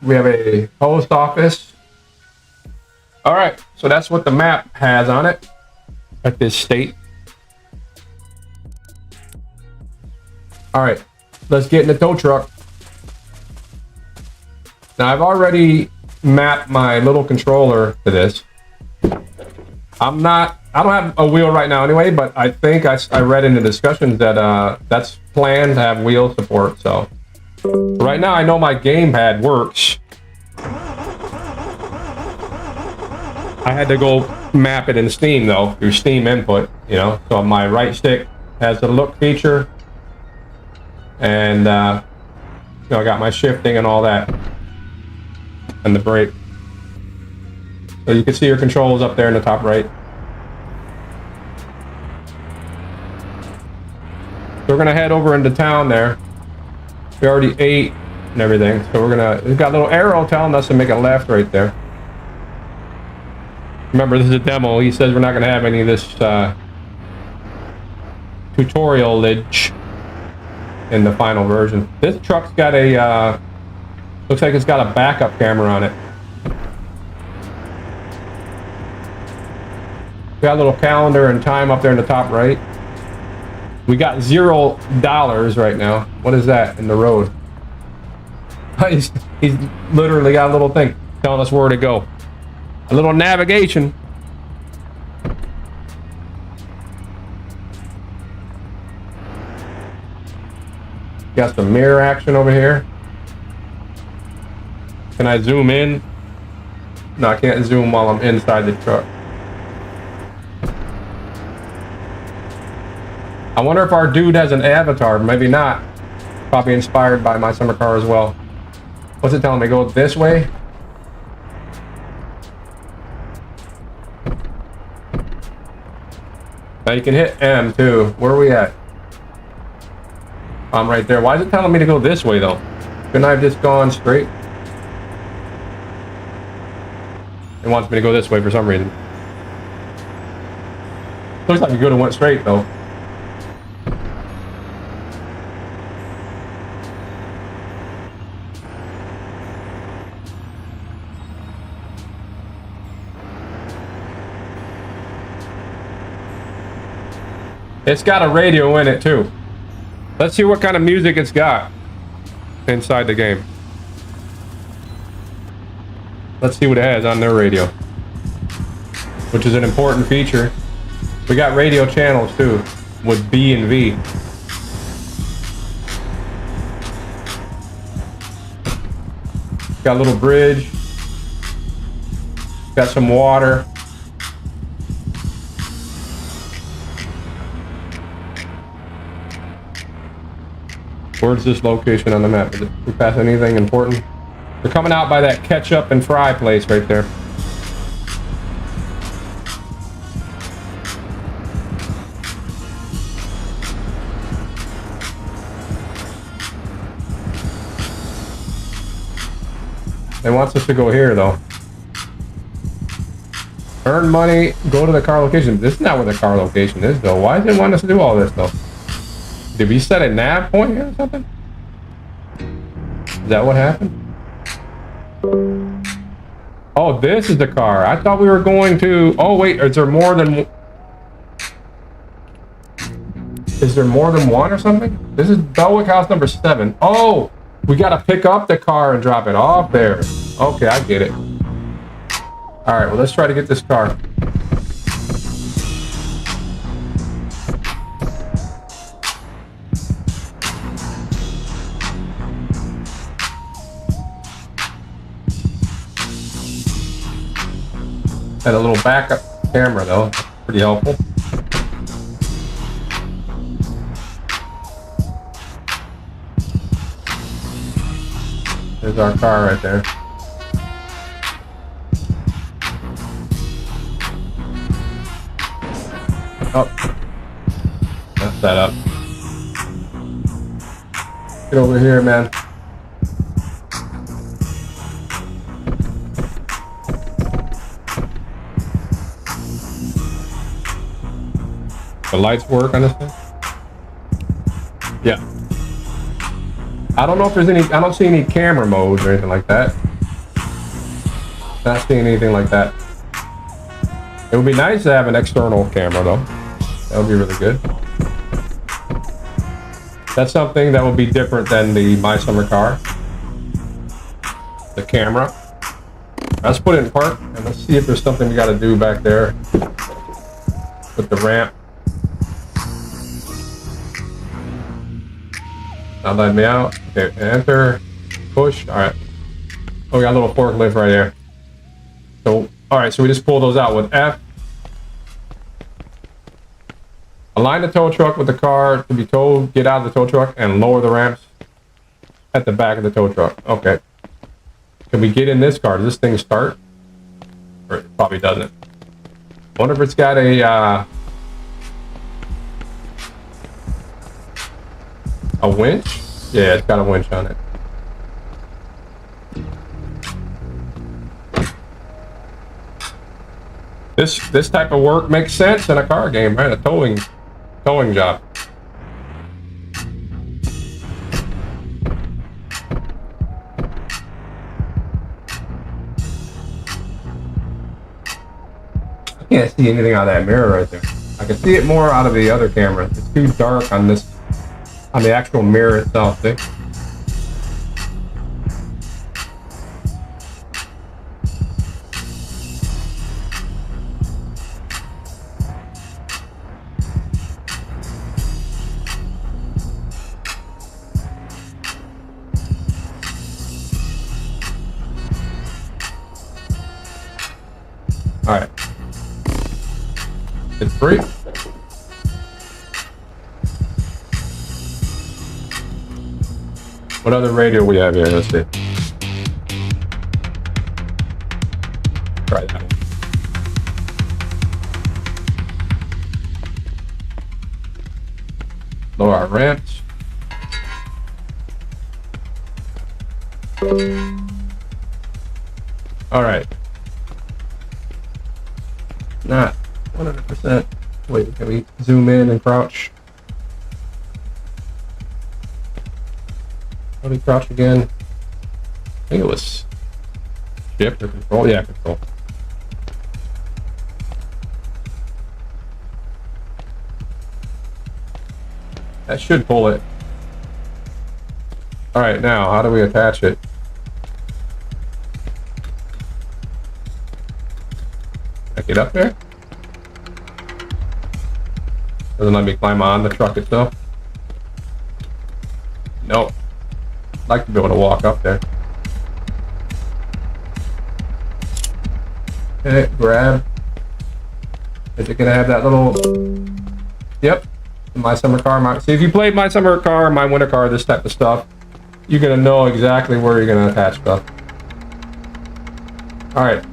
We have a post office. Alright, so that's what the map has on it at this state. Alright, let's get in the tow truck. Now I've already mapped my little controller to this. I don't have a wheel right now anyway, but I think I read in the discussions that that's planned to have wheel support, so. Right now I know my gamepad works. I had to go map it in Steam though, through Steam input, you know. So my right stick has the look feature. And, you know, I got my shifting and all that. And the brake. So you can see your controls up there in the top right. So we're gonna head over into town there. We already ate and everything. So we've got a little arrow telling us to make a left right there. Remember, this is a demo. He says we're not gonna have any of this tutorial-age in the final version. This truck's got a, looks like it's got a backup camera on it. Got a little calendar and time up there in the top right. We got $0 right now. What is that in the road? He's literally got a little thing telling us where to go. A little navigation. Got some mirror action over here. Can I zoom in? No, I can't zoom while I'm inside the truck. I wonder if our dude has an avatar. Maybe not. Probably inspired by my summer car as well. What's it telling me? Go this way? Now you can hit M too. Where are we at? I'm right there. Why is it telling me to go this way though? Couldn't I have just gone straight? It wants me to go this way for some reason. Looks like you could have went straight though. It's got a radio in it too. Let's see what kind of music it's got inside the game. Let's see what it has on their radio, which is an important feature. We got radio channels too with B and V. Got a little bridge. Got some water. Where's this location on the map? Did we pass anything important? We're coming out by that ketchup and fry place right there. It wants us to go here though. Earn money, go to the car location. This is not where the car location is though. Why does it want us to do all this though? Did we set a nav point here or something? Is that what happened? Oh, this is the car. I thought we were going to... Oh, wait. Is there more than... Is there more than one or something? This is Belwick House number 7. Oh, we got to pick up the car and drop it off there. Okay, I get it. All right, well, let's try to get this car. Had a little backup camera though, pretty helpful. There's our car right there. Oh, messed that up. Get over here, man. The lights work on this thing? Yeah. I don't know if there's any, I don't see any camera modes or anything like that. Not seeing anything like that. It would be nice to have an external camera though. That would be really good. That's something that will be different than the My Summer Car. The camera. Let's put it in park and let's see if there's something we got to do back there with the ramp. Not letting me out. Okay, enter, push. All right. Oh, we got a little forklift right here. So, all right. So we just pull those out with F. Align the tow truck with the car to be towed. Get out of the tow truck and lower the ramps at the back of the tow truck. Okay. Can we get in this car? Does this thing start? Or it probably doesn't. Wonder if it's got a winch? Yeah, it's got a winch on it. This type of work makes sense in a car game, right? A towing job. I can't see anything out of that mirror right there. I can see it more out of the other camera. It's too dark on this. On the actual mirror itself, see? All right. It's free. What other radio we have here? Let's see. Try that one. Lower our ramps. All right. Not 100%. Wait, can we zoom in and crouch? How do we crouch again? I think it was shift or control. Yeah, control. That should pull it. All right, now how do we attach it? Can I get up there? Doesn't let me climb on the truck itself. Nope. I'd like to be able to walk up there. Okay, grab. Is it gonna have that little? Yep. My Summer Car. See, if you played My Summer Car, My Winter Car, this type of stuff, you're gonna know exactly where you're gonna attach stuff. All right.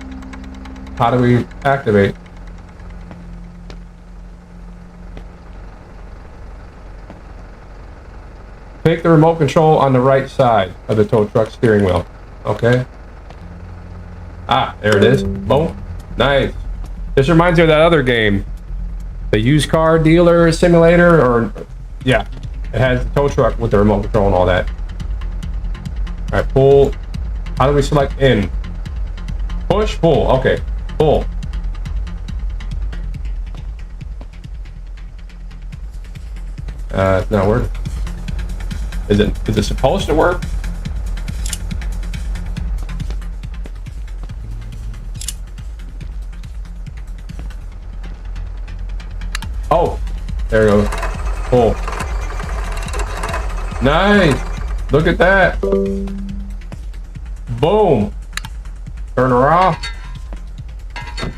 How do we activate? Take the remote control on the right side of the tow truck steering wheel. Okay. Ah, there it is. Boom. Nice. This reminds me of that other game, the used car dealer simulator, or yeah, it has the tow truck with the remote control and all that. All right, pull. How do we select in? Push, pull. Okay, pull. It's not working. Is it supposed to work? Oh, there we go. Pull. Nice. Look at that. Boom. Turn her off.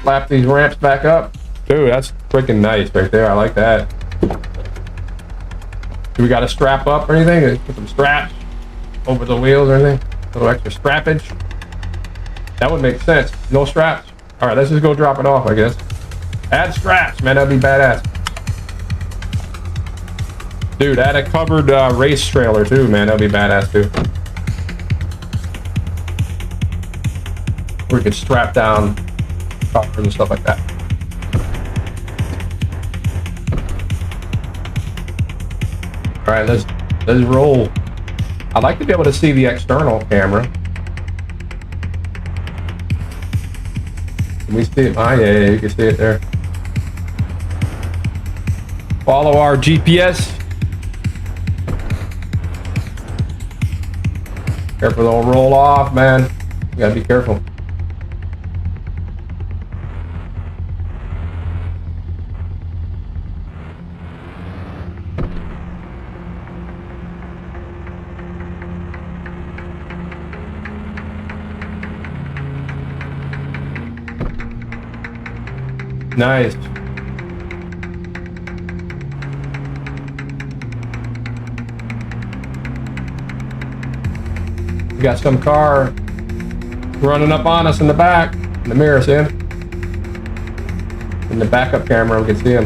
Flap these ramps back up. Dude, that's freaking nice right there. I like that. Do we got to strap up or anything? Put some straps over the wheels or anything? A little extra strappage. That would make sense. No straps. All right, let's just go drop it off, I guess. Add straps, man. That'd be badass. Dude, add a covered race trailer too, man. That'd be badass too. We could strap down cars and stuff like that. All right, let's roll. I'd like to be able to see the external camera. Can we see it? Oh, yeah, you can see it there. Follow our GPS. Careful, don't roll off, man. You gotta be careful. Nice. We got some car running up on us in the back. The mirror's in. In the backup camera, we can see him.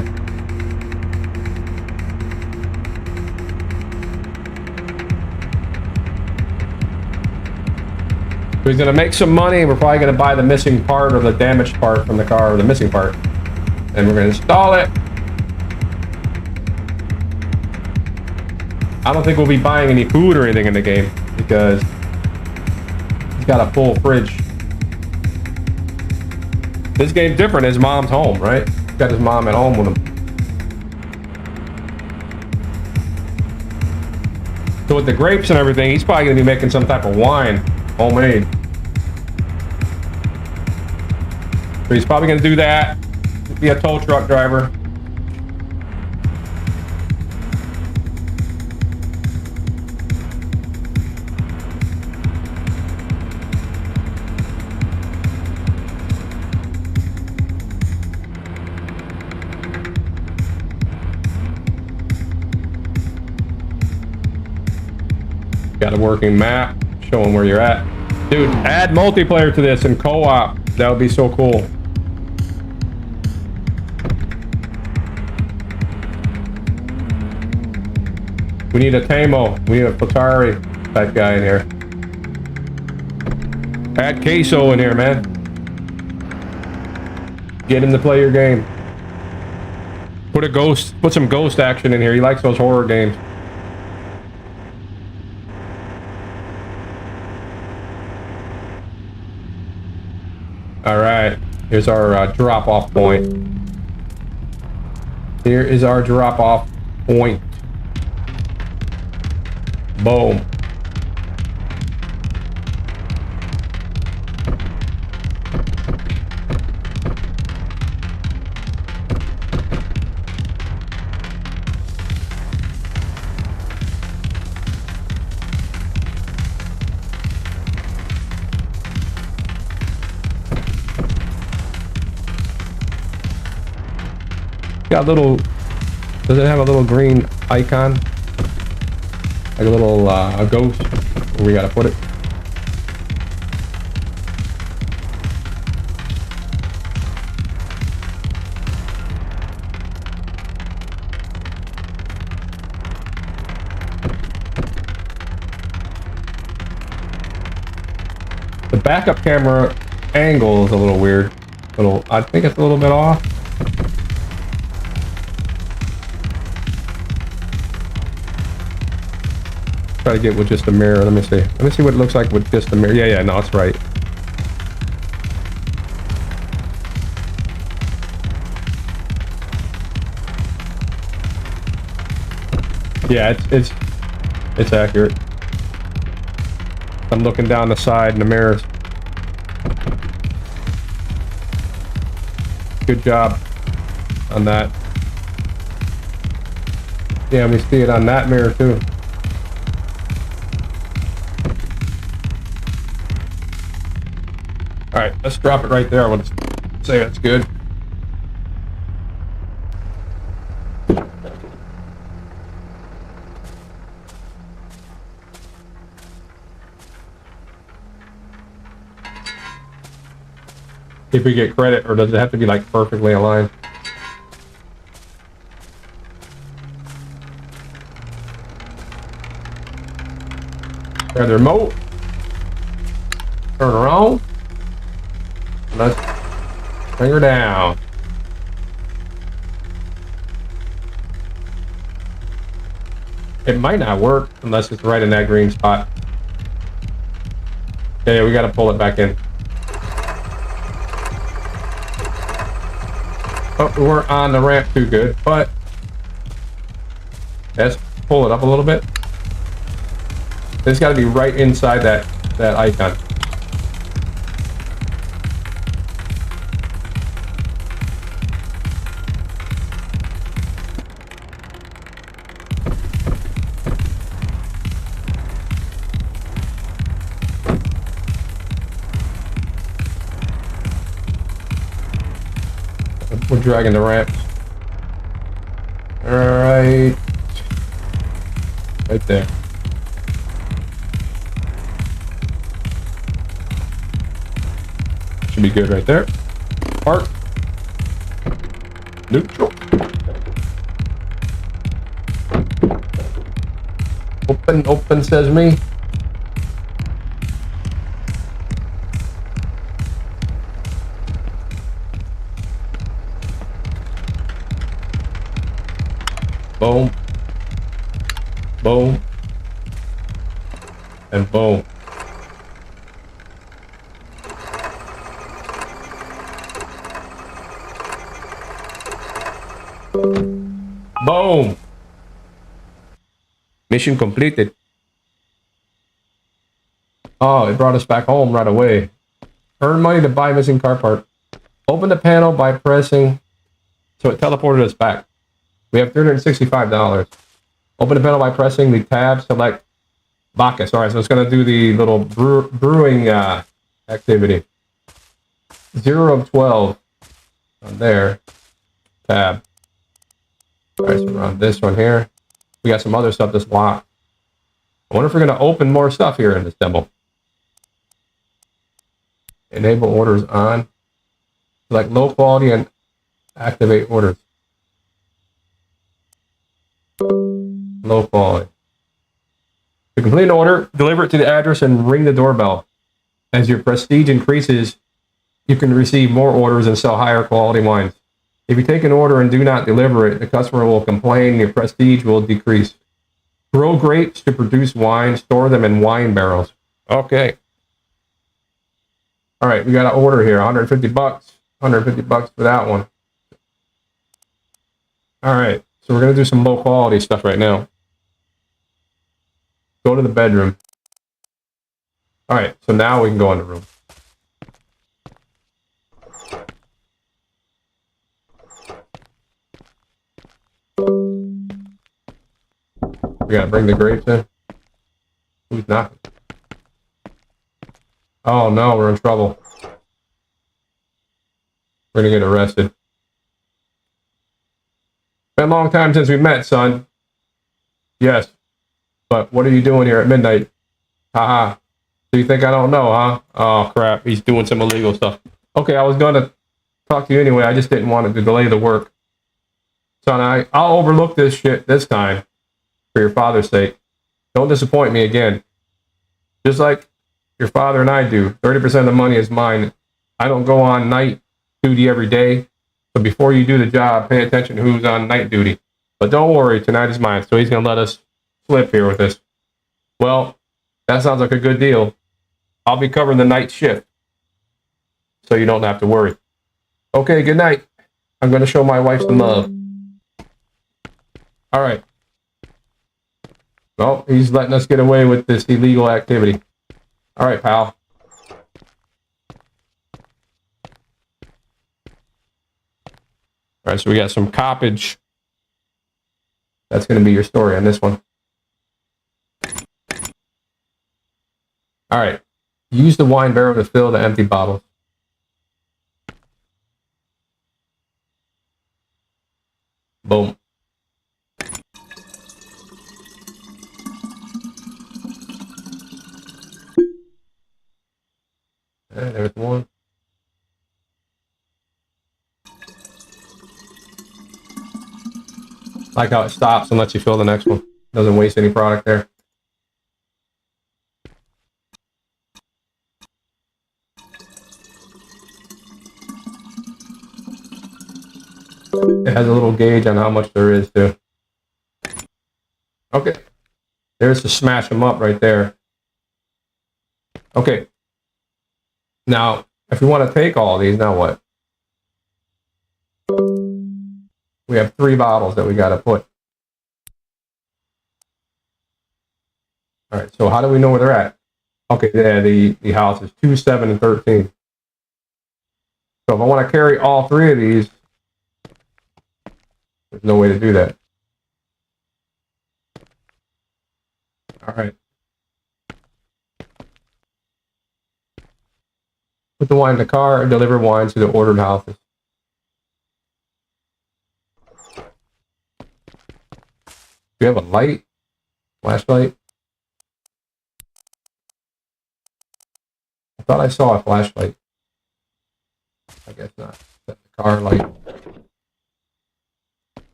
He's gonna make some money. We're probably gonna buy the missing part or the damaged part from the car, or the missing part. And we're gonna install it. I don't think we'll be buying any food or anything in the game because he's got a full fridge. This game's different. His mom's home, right? He's got his mom at home with him. So with the grapes and everything, he's probably gonna be making some type of wine, homemade. So he's probably gonna do that. Be a tow truck driver. Got a working map showing where you're at. Dude, add multiplayer to this and co-op. That would be so cool. We need a Teimo. We need a Flatari type guy in here. Add CaseOh in here, man. Get him to play your game. Put some ghost action in here. He likes those horror games. All right, here's our drop-off point. Here is our drop-off point. Boom. Got a little, does it have a little green icon? Like a little a ghost where we gotta put it. The backup camera angle is a little weird. I think it's a little bit off. Try to get with just a mirror. Let me see. Let me see what it looks like with just a mirror. Yeah, no, it's right. Yeah, it's accurate. I'm looking down the side in the mirrors. Good job on that. Yeah, let me see it on that mirror too. All right, let's drop it right there. I want to say that's good. If we get credit, or does it have to be like perfectly aligned? Grab the remote. Turn around. Let's bring her down. It might not work unless it's right in that green spot. Okay, we gotta pull it back in. Oh, we weren't on the ramp too good, but let's pull it up a little bit. It's gotta be right inside that icon. We're dragging the ramps. Alright. Right there. Should be good right there. Park. Neutral. Open, says me. Boom. Boom. And boom. Boom. Mission completed. Oh, it brought us back home right away. Earn money to buy missing car part. Open the panel by pressing. So it teleported us back. We have $365. Open the panel by pressing the tab, select Bacchus. All right, so it's going to do the little brewing activity. 0 of 12 on there. Tab. All right, so we're on this one here. We got some other stuff that's locked. I wonder if we're going to open more stuff here in this demo. Enable orders on. Select low quality and activate orders. Low quality. To complete an order, deliver it to the address and ring the doorbell. As your prestige increases, you can receive more orders and sell higher quality wines. If you take an order and do not deliver it, the customer will complain and your prestige will decrease. Grow grapes to produce wine, store them in wine barrels. Okay. All right, we got an order here, 150 bucks. 150 bucks for that one. All right, so we're going to do some low quality stuff right now. Go to the bedroom. All right, so now we can go in the room. We gotta bring the grapes in. Who's knocking? Oh no, we're in trouble. We're gonna get arrested. Been a long time since we met, son. Yes. But what are you doing here at midnight? Haha. So you think I don't know, huh? Oh crap, he's doing some illegal stuff. Okay, I was gonna talk to you anyway, I just didn't want it to delay the work. Son, I'll overlook this shit this time. For your father's sake. Don't disappoint me again. Just like your father and I do. 30% of the money is mine. I don't go on night duty every day. So before you do the job, pay attention to who's on night duty. But don't worry, tonight is mine. So he's going to let us slip here with this. Well, that sounds like a good deal. I'll be covering the night shift. So you don't have to worry. Okay, good night. I'm going to show my wife some love. All right. Well, he's letting us get away with this illegal activity. All right, pal. All right, so we got some coppage. That's going to be your story on this one. All right. Use the wine barrel to fill the empty bottles. Boom. There's one. Like how it stops and lets you fill the next one. Doesn't waste any product there. It has a little gauge on how much there is too. Okay. There's to smash them up right there. Okay. Now, if we want to take all these, now what? We have 3 bottles that we got to put. All right, so how do we know where they're at? Okay, yeah, the house is 2, 7, and 13. So if I want to carry all 3 of these, there's no way to do that. All right. Put the wine in the car and deliver wine to the ordered houses. Do you have a light? Flashlight? I thought I saw a flashlight. I guess not. That's the car light.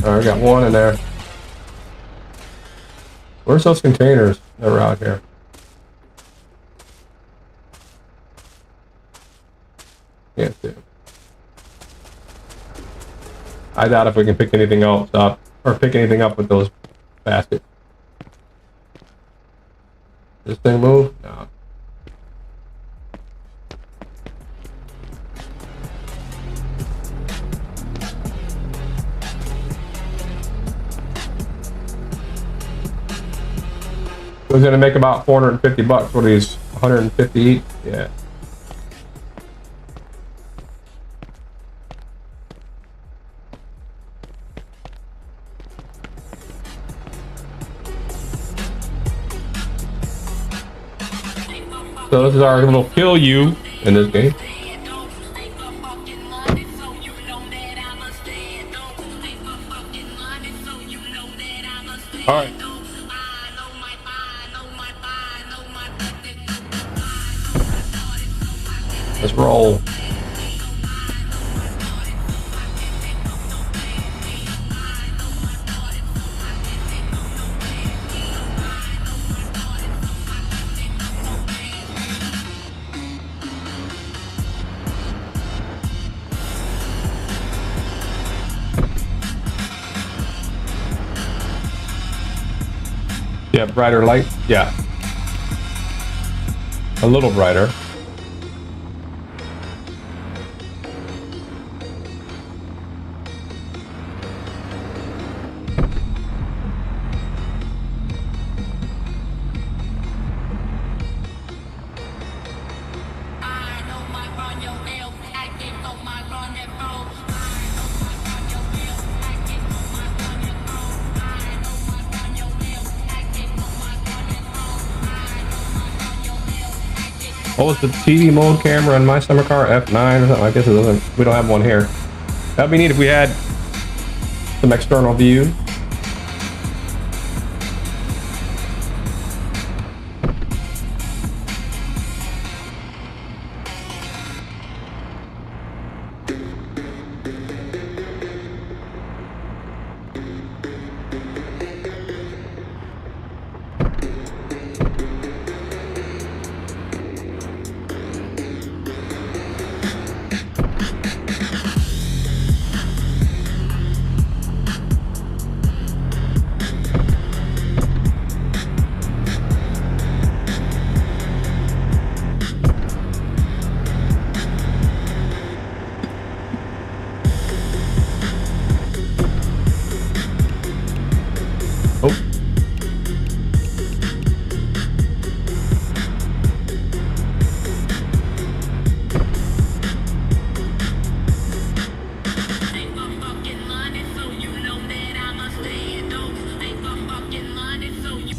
All right, I got 1 in there. Where's those containers that were out here? Can't see them. I doubt if we can pick anything else up or pick anything up with those baskets. This thing move? No. It was gonna make about 450 bucks. What are these? 150 each? Yeah. So this is our little kill you in this game. All right. Let's roll. Yeah, brighter light. Yeah. A little brighter. What was the TV mode camera on my summer car? F9 or something? I guess it doesn't. We don't have one here. That'd be neat if we had some external view.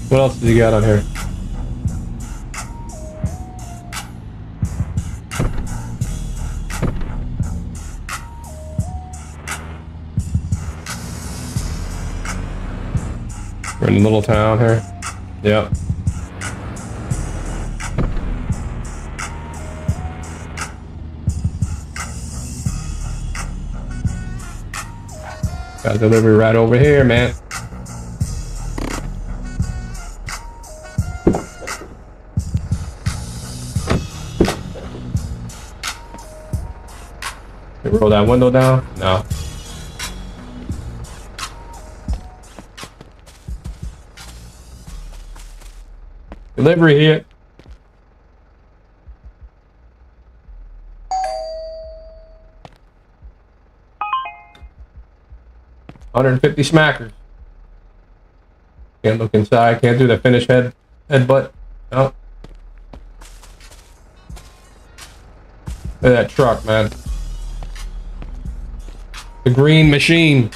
What else did you got on here? We're in a little town here. Yep. Got a delivery right over here, man. Roll that window down? No. Delivery here. $150 smackers. Can't look inside. Can't do the finish headbutt. No. Look at that truck, man. The green machine.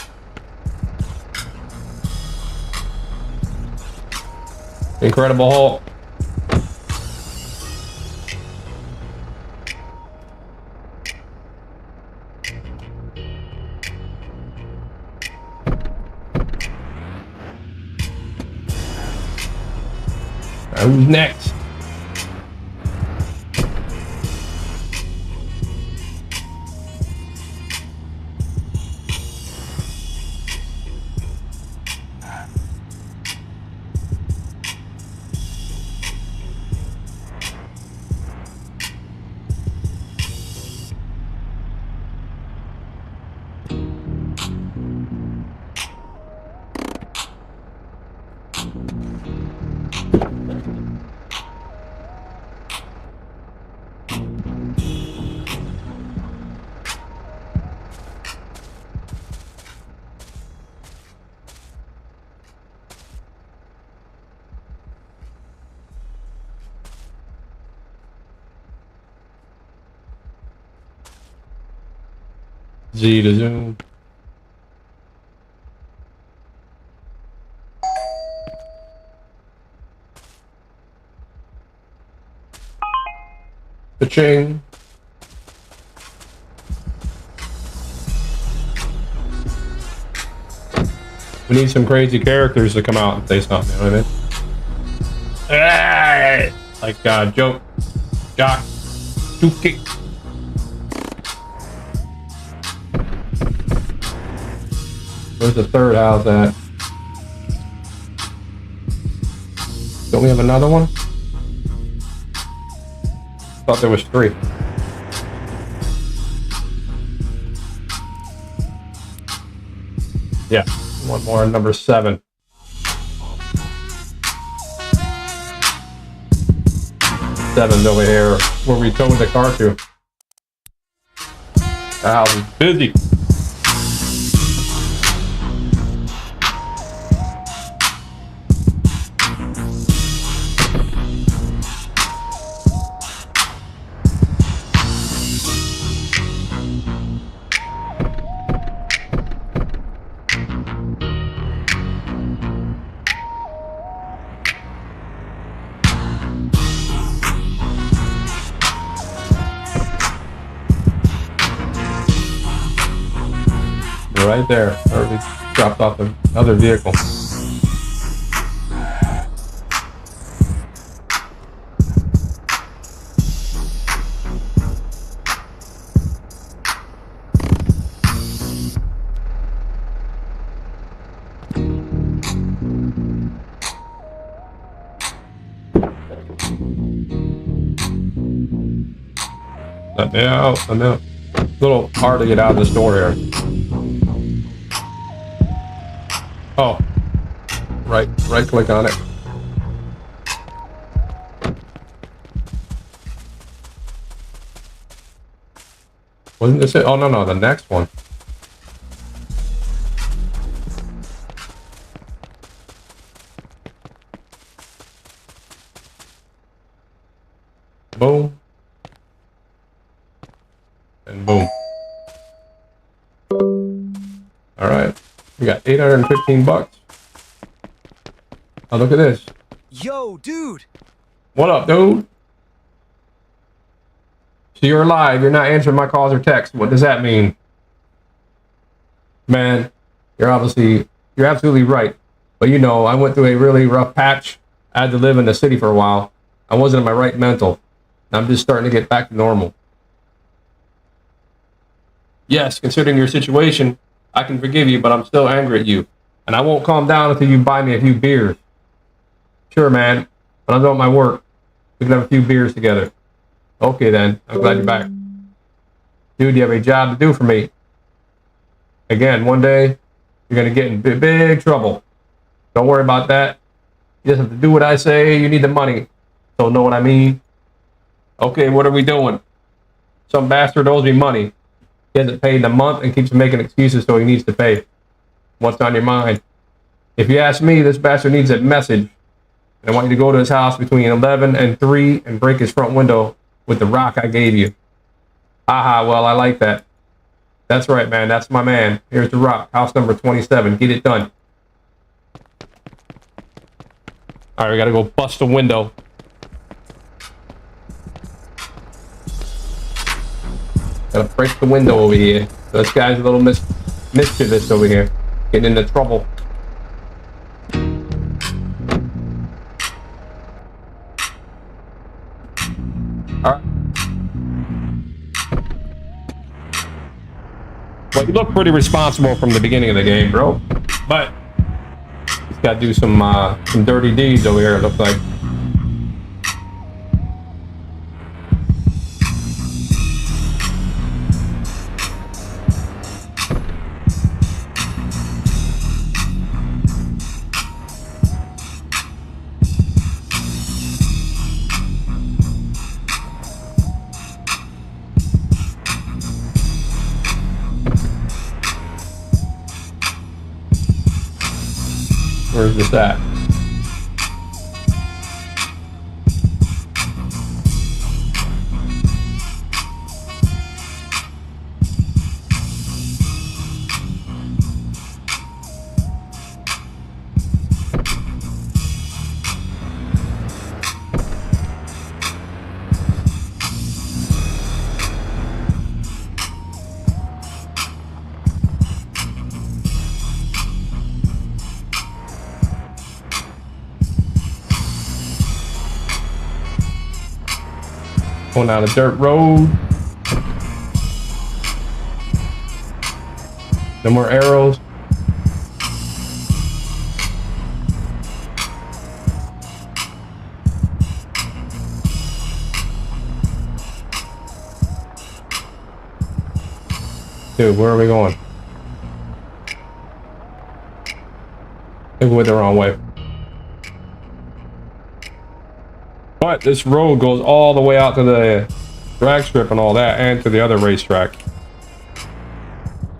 Incredible Hulk. Who's next? Z to zoom. Cha-ching. We need some crazy characters to come out and say something, you know what I mean? Like Joke, Jock, Juke. Where's the third house at? Don't we have another one? Thought there was 3. Yeah, one more, number 7. Seven's over here, where we towed the car to. The house is busy. Right there, already dropped off another vehicle. Let me out, let me out. A little hard to get out of the store here. Oh, right click on it. Wasn't this it? Oh, no, the next one. Boom. And boom. All right. We got $815. Oh, look at this. Yo, dude. What up, dude? So you're alive. You're not answering my calls or texts. What does that mean? Man, you're absolutely right. But you know, I went through a really rough patch. I had to live in the city for a while. I wasn't in my right mental. I'm just starting to get back to normal. Yes, considering your situation, I can forgive you, but I'm still angry at you. And I won't calm down until you buy me a few beers. Sure, man. When I'm done with my work, we can have a few beers together. Okay, then. I'm glad you're back. Dude, you have a job to do for me. Again, one day, you're going to get in big trouble. Don't worry about that. You just have to do what I say. You need the money. So know what I mean? Okay, what are we doing? Some bastard owes me money. He hasn't paid in a month and keeps making excuses so he needs to pay. What's on your mind? If you ask me, this bastard needs a message. And I want you to go to his house between 11 and 3 and break his front window with the rock I gave you. Aha, well, I like that. That's right, man. That's my man. Here's the rock. House number 27. Get it done. All right, we got to go bust the window. Got to break the window over here. This guy's a little mischievous over here. Getting into trouble. All right. Well, you look pretty responsible from the beginning of the game, bro. But he's got to do some dirty deeds over here, it looks like. Where's this at? Going down a dirt road. No more arrows. Dude, where are we going? I think we went the wrong way. But this road goes all the way out to the drag strip and all that, and to the other racetrack.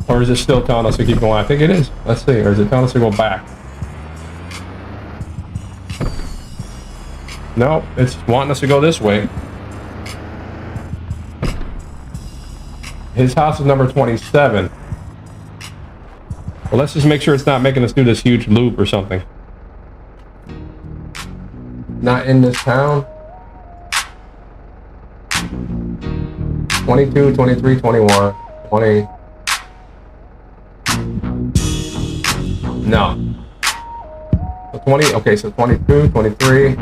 Or is it still telling us to keep going? I think it is. Let's see. Or is it telling us to go back? No, it's wanting us to go this way. His house is number 27. Well, let's just make sure it's not making us do this huge loop or something. Not in this town. 22, 23, 21, 20. No. So 20, okay, so 22, 23.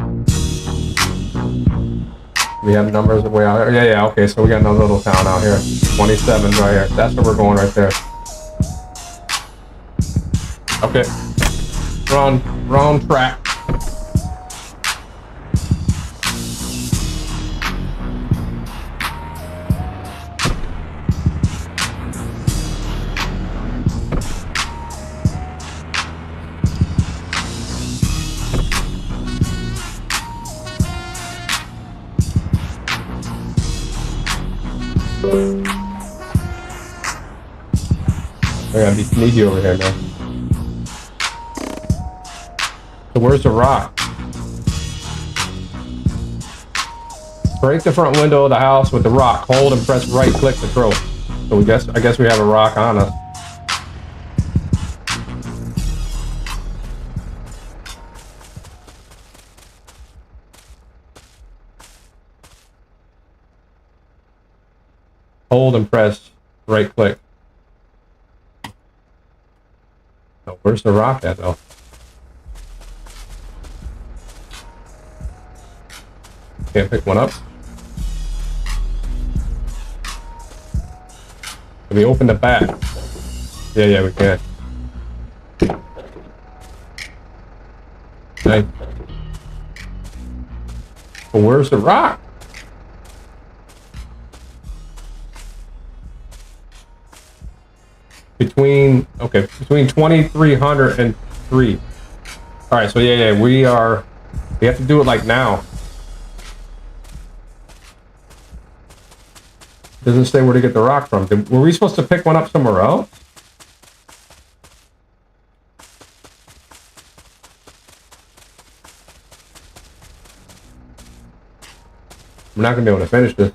We have numbers way out there. Yeah, okay, so we got another little town out here. 27 right here. That's where we're going right there. Okay. We're on track. I gotta be sneaky over here, man. So where's the rock? Break the front window of the house with the rock. Hold and press right click to throw. So I guess we have a rock on us. Hold and press right click. Oh, where's the rock at though? Can't pick one up. Can we open the back? Yeah, we can. Okay. Well, where's the rock? Between 2300 and 3. All right, so yeah, we have to do it like now. Doesn't say where to get the rock from. Were we supposed to pick one up somewhere else? We're not gonna be able to finish this.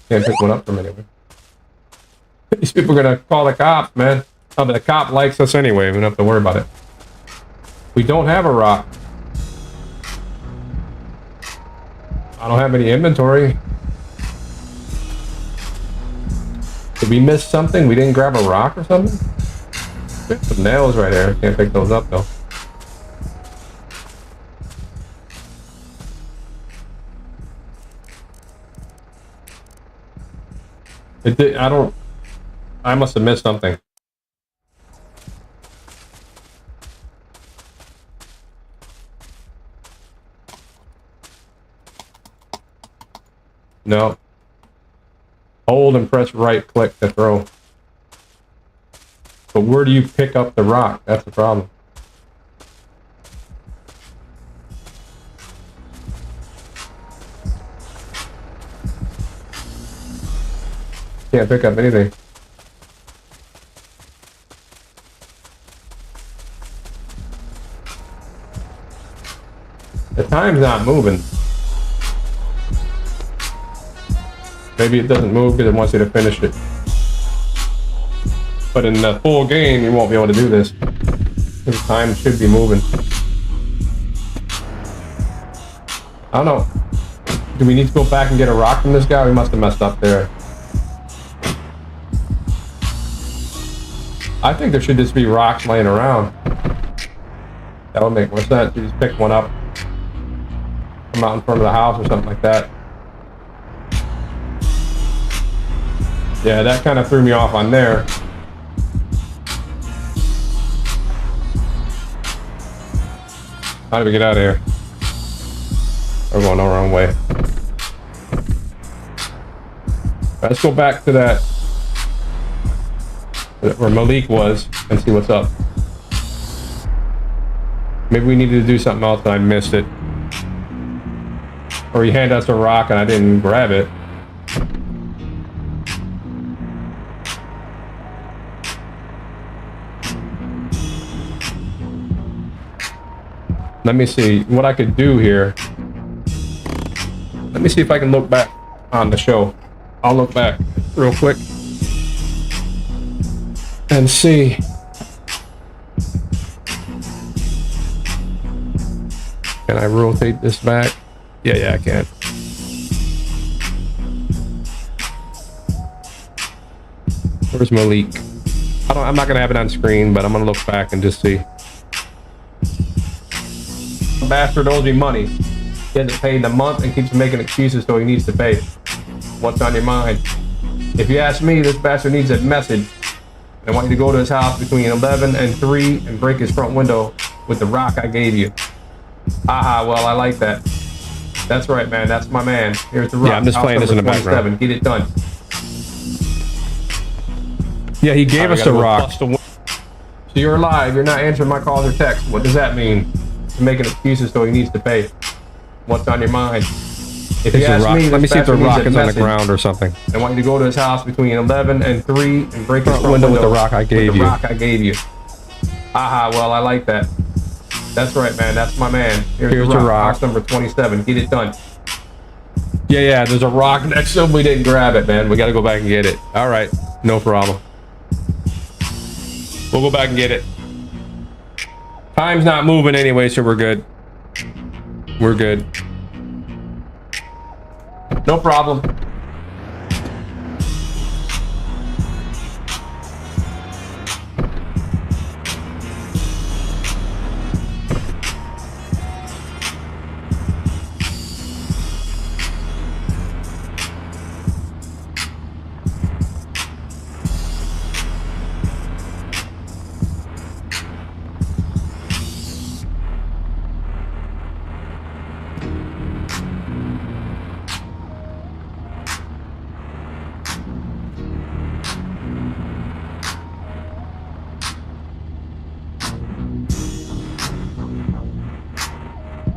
Can't pick one up from anywhere. These people are gonna call the cops, man. Oh, but the cop likes us anyway. We don't have to worry about it. We don't have a rock. I don't have any inventory. Did we miss something? We didn't grab a rock or something? There's some nails right there. Can't pick those up though. I must have missed something. No. Hold and press right click to throw. But where do you pick up the rock? That's the problem. Can't pick up anything. The time's not moving. Maybe it doesn't move because it wants you to finish it. But in the full game, you won't be able to do this. The time should be moving. I don't know. Do we need to go back and get a rock from this guy? We must have messed up there. I think there should just be rocks laying around. That would make more sense. You just pick one up, come out in front of the house or something like that. Yeah, that kind of threw me off on there. How do we get out of here? We're going the wrong way. Let's go back to that where Malik was and see what's up. Maybe we needed to do something else and I missed it. Or he handed us a rock and I didn't grab it. Let me see what I could do here. Let me see if I can look back on the show. I'll look back real quick and see. Can I rotate this back? Yeah, I can. Where's Malik? I'm not gonna have it on screen, but I'm gonna look back and just see. Bastard owes me money. He hasn't paid in a month and keeps making excuses so he needs to pay. What's on your mind? If you ask me, this bastard needs a message. I want you to go to his house between 11 and 3 and break his front window with the rock I gave you. Aha, well, I like that. That's right, man. That's my man. Here's the rock. Yeah, I'm just playing this in the background. Get it done. Yeah, he gave us the rock. So you're alive. You're not answering my calls or texts. What does that mean? He's making excuses so he needs to pay. What's on your mind? If you ask me, let me see if the rock is on the ground or something. I want you to go to his house between 11 and 3 and break his front window with the rock I gave you. Aha, well, I like that. That's right, man. That's my man. Here's the rock. House number 27. Get it done. Yeah, there's a rock next to him. We didn't grab it, man. We got to go back and get it. All right. No problem. We'll go back and get it. Time's not moving anyway, so we're good. We're good. No problem.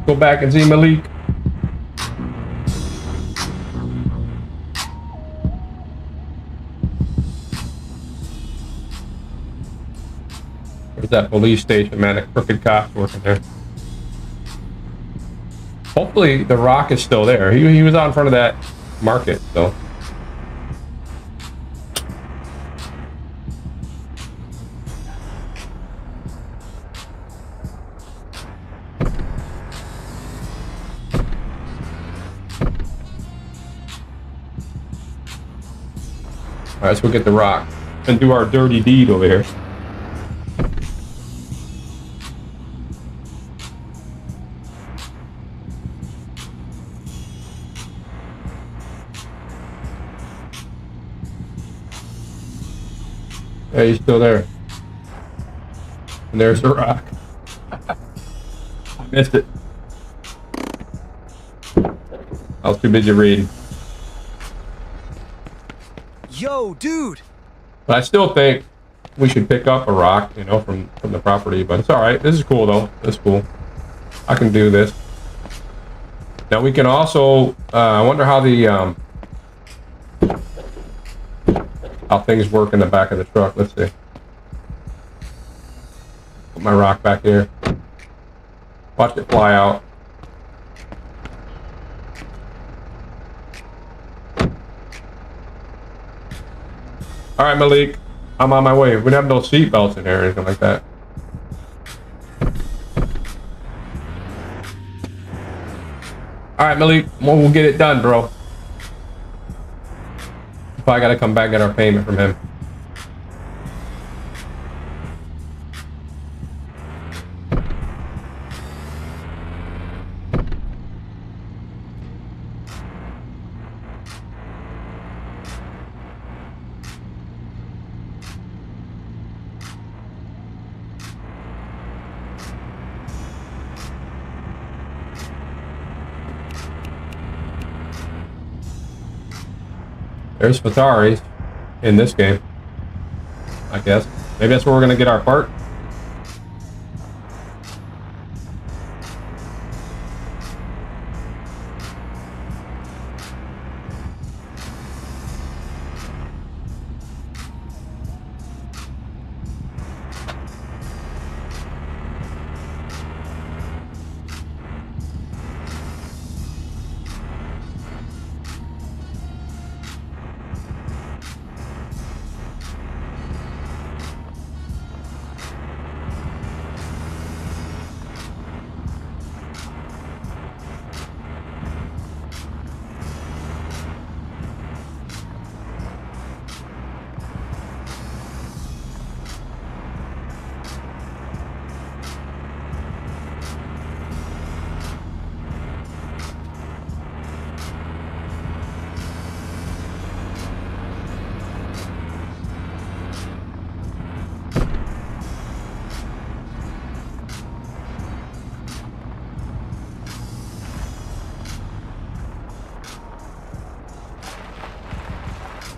Go back and see Malik. There's that police station, man. A crooked cop working there. Hopefully the rock is still there. He was out in front of that market, so. All right, let's go get the rock and do our dirty deed over here. Yeah, he's still there. And there's the rock. I missed it. I was too busy reading. Yo, dude! But I still think we should pick up a rock, you know, from the property. But it's all right. This is cool, though. It's cool. I can do this. Now we can also. I wonder how the how things work in the back of the truck. Let's see. Put my rock back here. Watch it fly out. All right, Malik, I'm on my way. We don't have no seat belts in here or anything like that. All right, Malik, we'll get it done, bro. Probably got to come back and get our payment from him. There's Fataris in this game, I guess. Maybe that's where we're gonna get our part.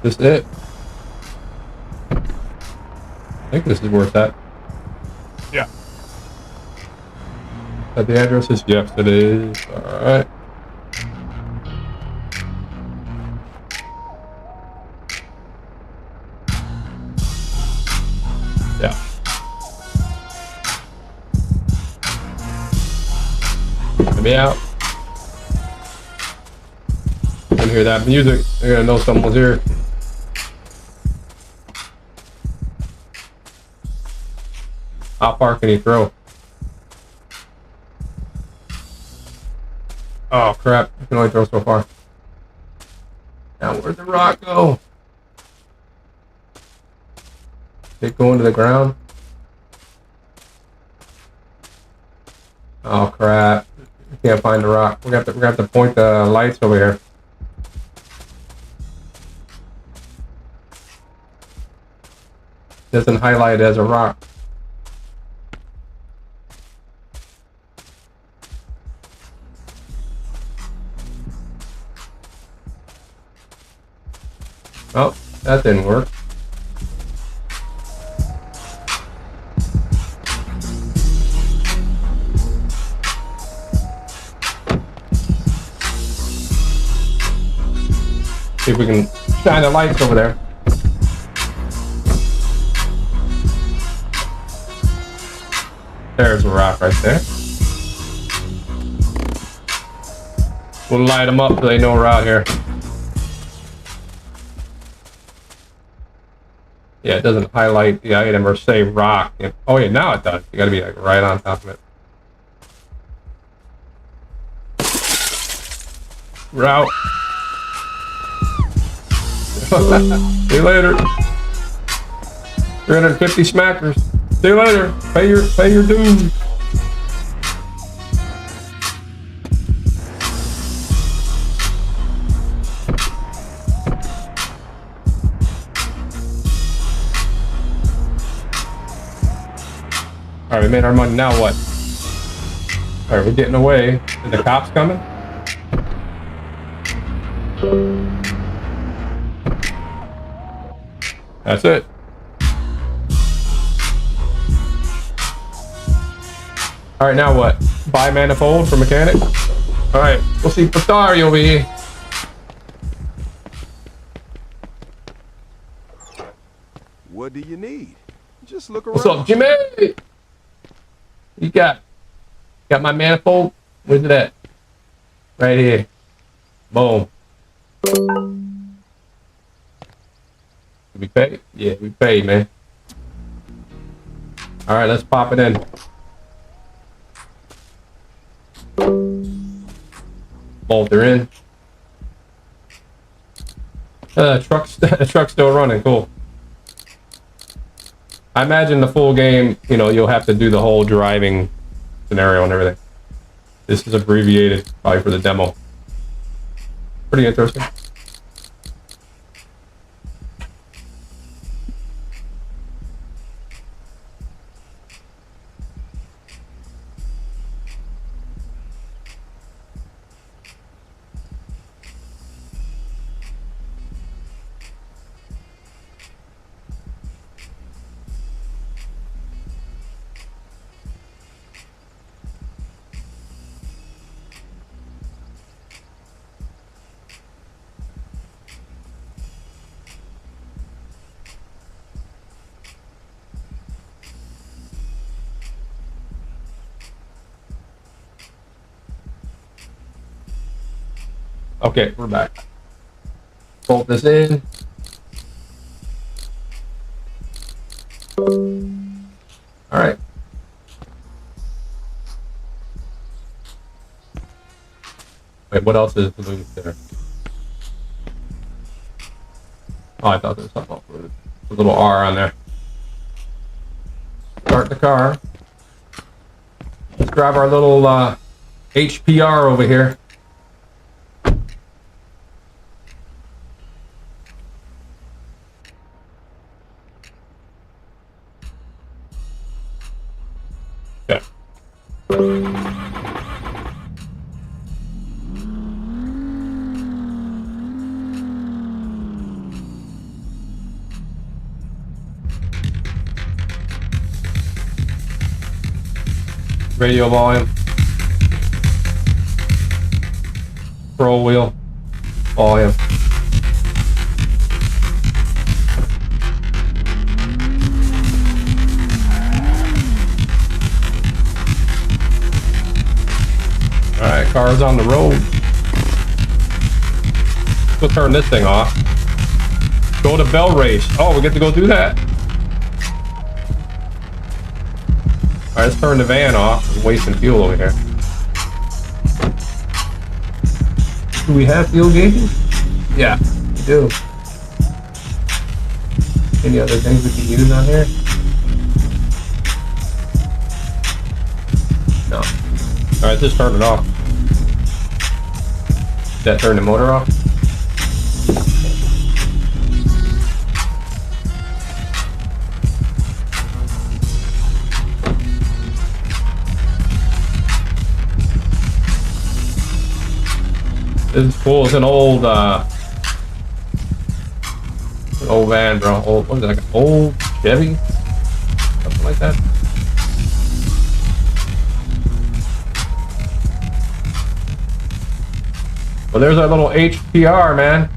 This it? I think this is where it's at. Yeah. That the address is? Yes, it is. Alright. Yeah. Let me out. I can hear that music. They're gonna know someone's here. How far can he throw? Oh crap, you can only throw so far. Now where'd the rock go? Did it go into the ground? Oh crap. We can't find the rock. We're gonna have to point the lights over here. Doesn't highlight it as a rock. Oh, that didn't work. See if we can shine the lights over there. There's a rock right there. We'll light them up so they know we're out here. Yeah, it doesn't highlight the item or say rock. Oh yeah, now it does. You gotta be like right on top of it. Route. See you later. 350 smackers. See you later. Pay your dues. All right, we made our money. Now what? All right, we're getting away. Are the cops coming? That's it. All right, now what? Buy manifold for mechanic? All right, we'll see Patari over here. What do you need? Just look around. What's up, Jimmy? You got my manifold? Where's it at? Right here. Boom. Did we pay? Yeah, we paid, man. All right, let's pop it in. Bolt her in. The truck's still running. Cool. I imagine the full game, you know, you'll have to do the whole driving scenario and everything. This is abbreviated, probably for the demo. Pretty interesting. Okay, we're back. Bolt this in. All right. Wait, what else is loose there? Oh, I thought there was something else. A little R on there. Start the car. Let's grab our little HPR over here. Radio volume, scroll wheel, volume. All right, car's on the road. We'll turn this thing off. Go to Bellrace. Oh, we get to go do that. All right, let's turn the van off. I'm wasting fuel over here. Do we have fuel gauges? Yeah, We do. Any other things we can use on here? No. Alright, just turn it off. Did that turn the motor off? This is cool. It's an old van, bro. Old, what is it, like an old Chevy? Something like that. Well, there's our little HPR, man.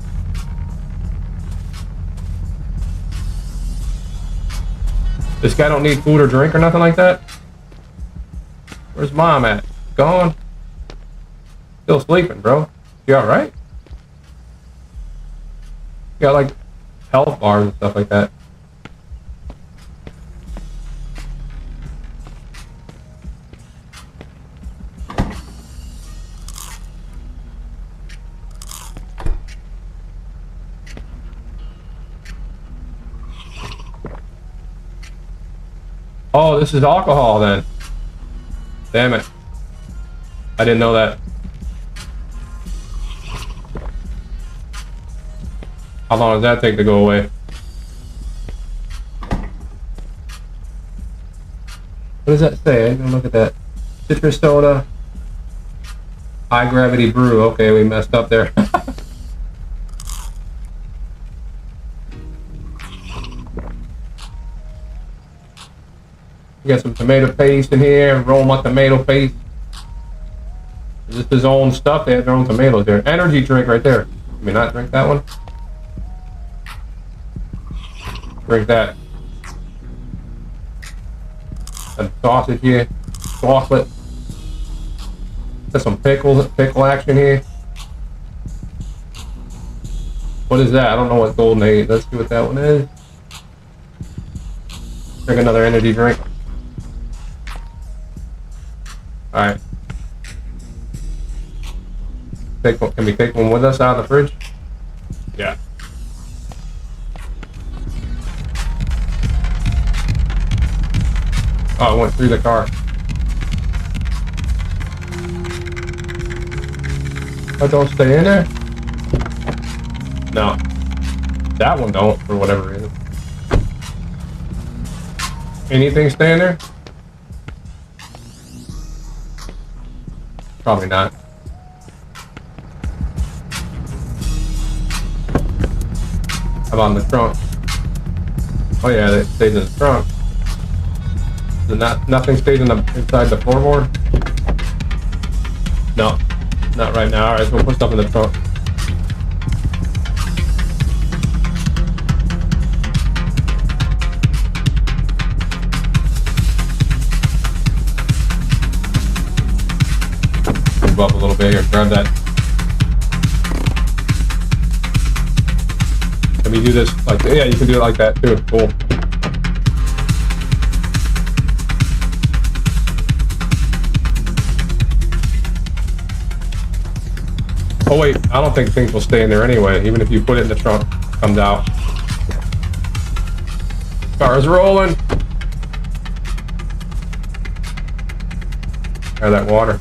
This guy don't need food or drink or nothing like that? Where's mom at? Gone? Still sleeping, bro. You alright? You got like health bars and stuff like that. Oh, this is alcohol then. Damn it. I didn't know that. How long does that take to go away? What does that say? I'm gonna look at that. Citrus soda. High gravity brew. Okay, we messed up there. We got some tomato paste in here. Roma tomato paste. Is this his own stuff? They have their own tomatoes there. Energy drink right there. Can we not drink that one? Drink that. Some sausage here. Chocolate. Got some pickle action here. What is that? I don't know what golden egg. Let's see what that one is. Drink another energy drink. Alright. Can we take one with us out of the fridge? Yeah. Oh, it went through the car. Oh, don't stay in there? No. That one don't, for whatever reason. Anything stay in there? Probably not. How about in the trunk? Oh yeah, it stays in the trunk. Nothing stays inside the floorboard? No, not right now. Alright, so we'll put stuff in the trunk. Move up a little bit here, grab that. Can we do this like that? Yeah, you can do it like that too. Cool. Oh wait, I don't think things will stay in there anyway. Even if you put it in the trunk, it comes out. Car's rolling. Try that water.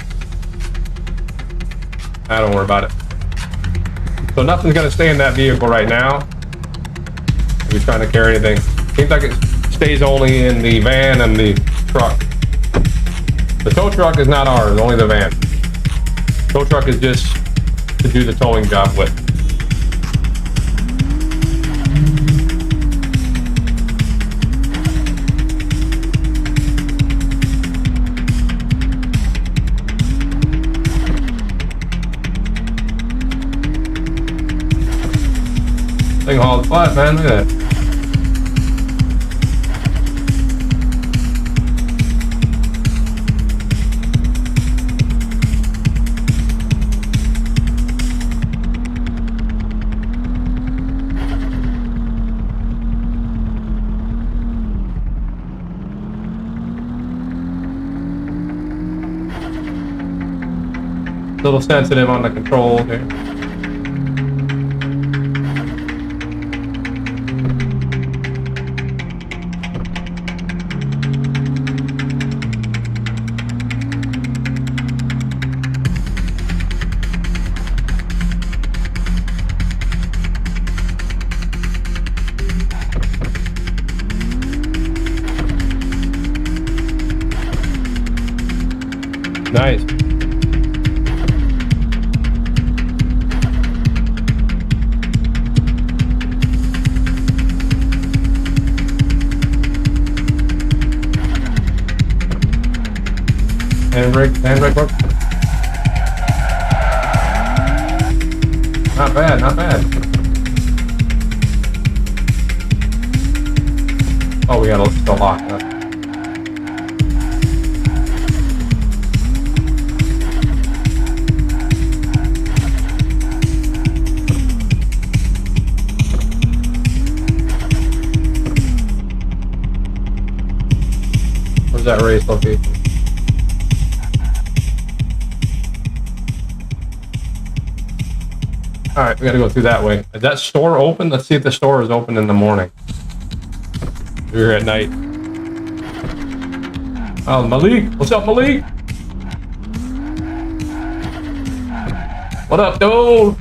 Don't worry about it. So nothing's gonna stay in that vehicle right now. If you're trying to carry anything. Seems like it stays only in the van and the truck. The tow truck is not ours, only the van. Tow truck is just to do the towing job with. Thing hauled flat, man. Look at that. A little sensitive on the controls here. Handbrake work. Not bad, not bad. Oh, we gotta still lock up. Where's that race location? Alright, we gotta go through that way. Is that store open? Let's see if the store is open in the morning. We're here at night. Oh, Malik! What's up, Malik? What up, dude?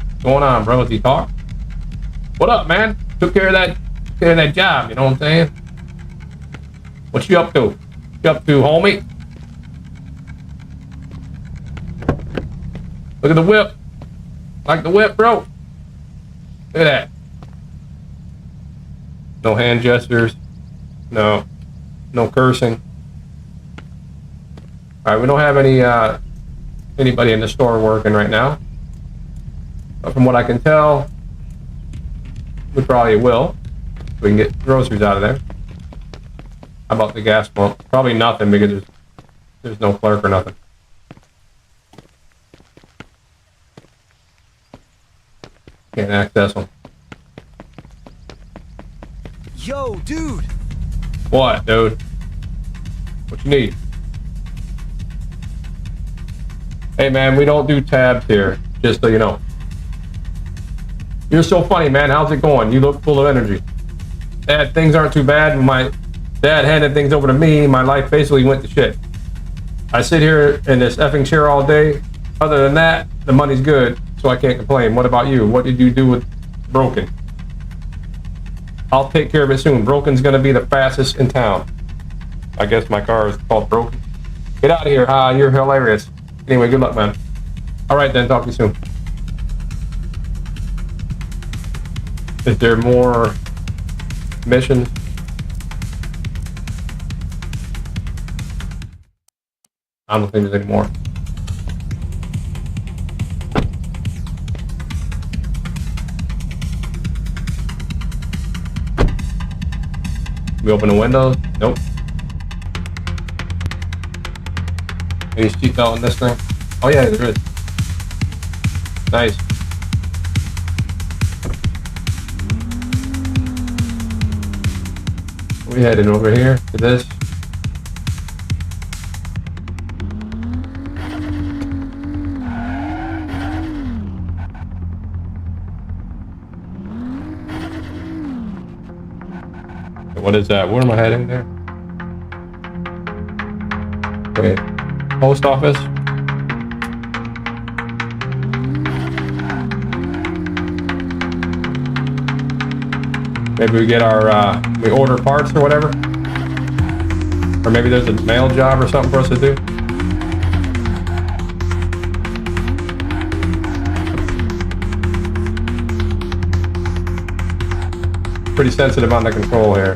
What's going on, bro? Does he talk? What up, man? Took care of that job, you know what I'm saying? What you up to? What you up to, homie? Look at the whip. Like the whip, bro. Look at that. No hand gestures. No cursing. All right, we don't have anybody in the store working right now. But from what I can tell, we probably will. We can get groceries out of there. How about the gas pump? Probably nothing because there's no clerk or nothing. Can't access them. Yo, dude! What, dude? What you need? Hey, man, we don't do tabs here, just so you know. You're so funny, man. How's it going? You look full of energy. Dad, things aren't too bad. My dad handed things over to me. My life basically went to shit. I sit here in this effing chair all day. Other than that, the money's good, so I can't complain. What about you? What did you do with Broken? I'll take care of it soon. Broken's gonna be the fastest in town. I guess my car is called Broken. Get out of here. You're hilarious. Anyway, good luck, man. All right, then. Talk to you soon. Is there more missions? I don't think there's any more. We open the windows? Nope. Any seatbelt in this thing? Oh yeah, there is. Nice. We heading over here to this. What is that? Where am I heading there? Okay. Post office. Maybe we get our, we order parts or whatever. Or maybe there's a mail job or something for us to do. Pretty sensitive on the control here.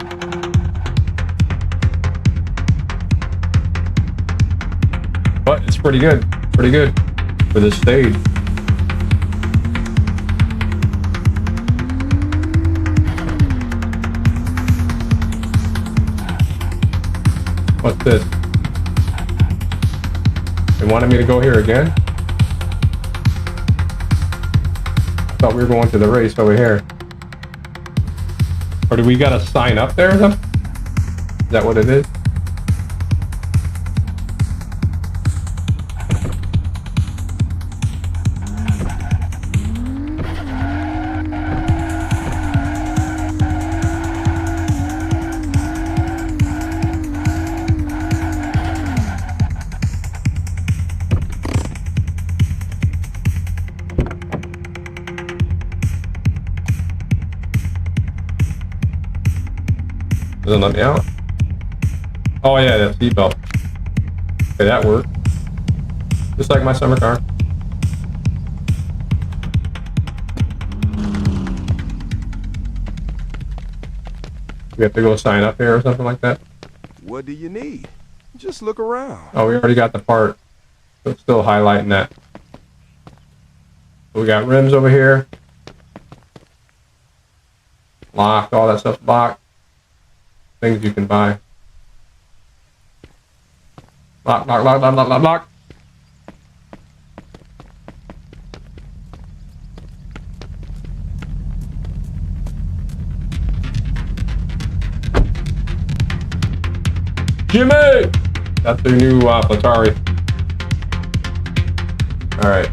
But it's pretty good for this stage. What's this? They wanted me to go here again? I thought we were going to the race over here. Or do we gotta sign up there or something? Is that what it is? Doesn't let me out. Oh yeah, that seatbelt. Okay, that worked. Just like my summer car. We have to go sign up here or something like that. What do you need? Just look around. Oh, we already got the part. So it's still highlighting that. We got rims over here. Locked, all that stuff's locked. Things you can buy. Lock, lock, lock, lock, lock, lock, lock. Jimmy! That's their new Platari. Alright.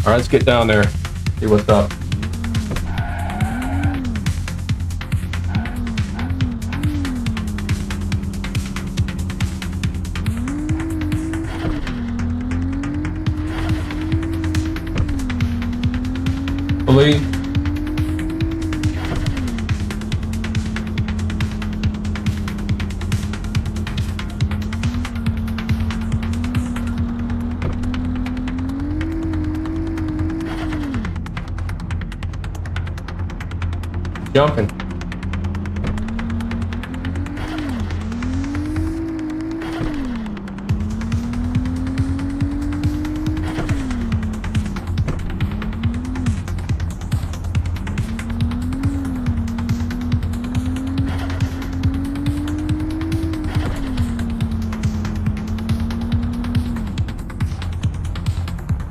Alright, let's get down there. See what's up. Malik. Jumping.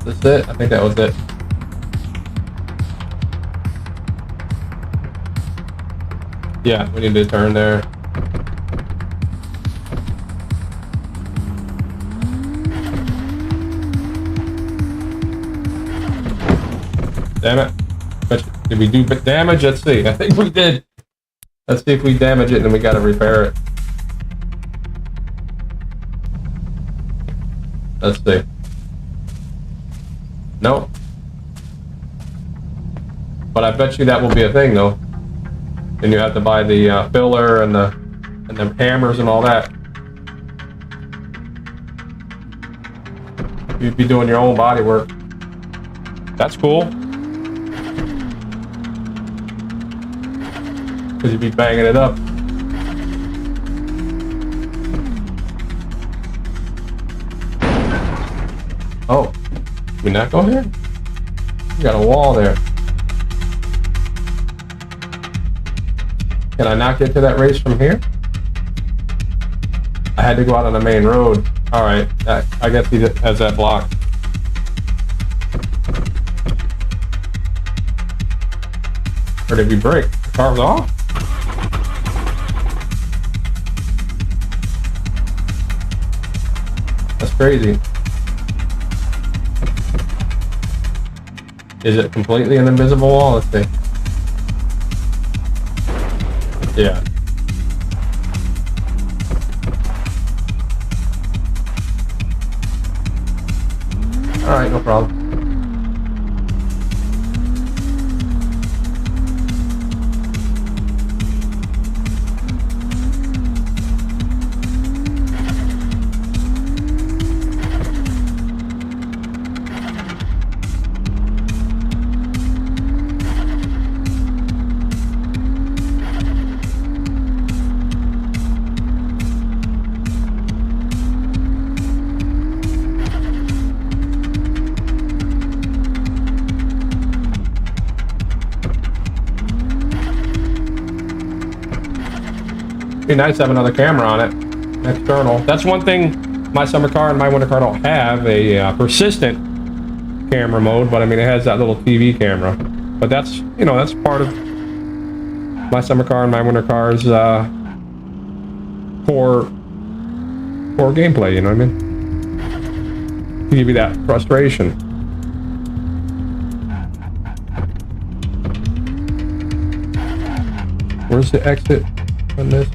That's it. I think that was it. Yeah, we need to turn there. Damn it. Did we do damage? Let's see. I think we did. Let's see if we damage it and then we gotta repair it. Let's see. Nope. But I bet you that will be a thing though. Then you have to buy the filler and the hammers and all that. You'd be doing your own body work. That's cool. Because you'd be banging it up. Oh, can we not go here? You got a wall there. Can I not get to that race from here? I had to go out on the main road. Alright, I guess he has that blocked. Or did we break? The car was off? That's crazy. Is it completely an invisible wall? Let's see. Yeah. Alright, no problem. Be nice to have another camera on it, external. That's one thing my summer car and my winter car don't have, a persistent camera mode, but I mean it has that little TV camera. But that's, you know, that's part of my summer car and my winter car's core gameplay, you know what I mean? To give you that frustration. Where's the exit on this?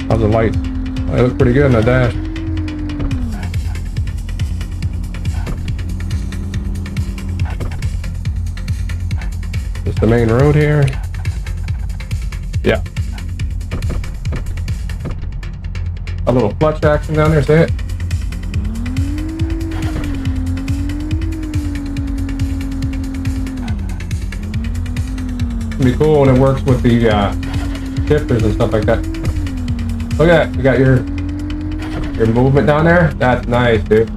How's the lights? They look pretty good in the dash. Just the main road here. Yeah. A little clutch action down there, see it? gonna be cool when it works with the shifters and stuff like that. Look at that. You got your movement down there. That's nice, dude.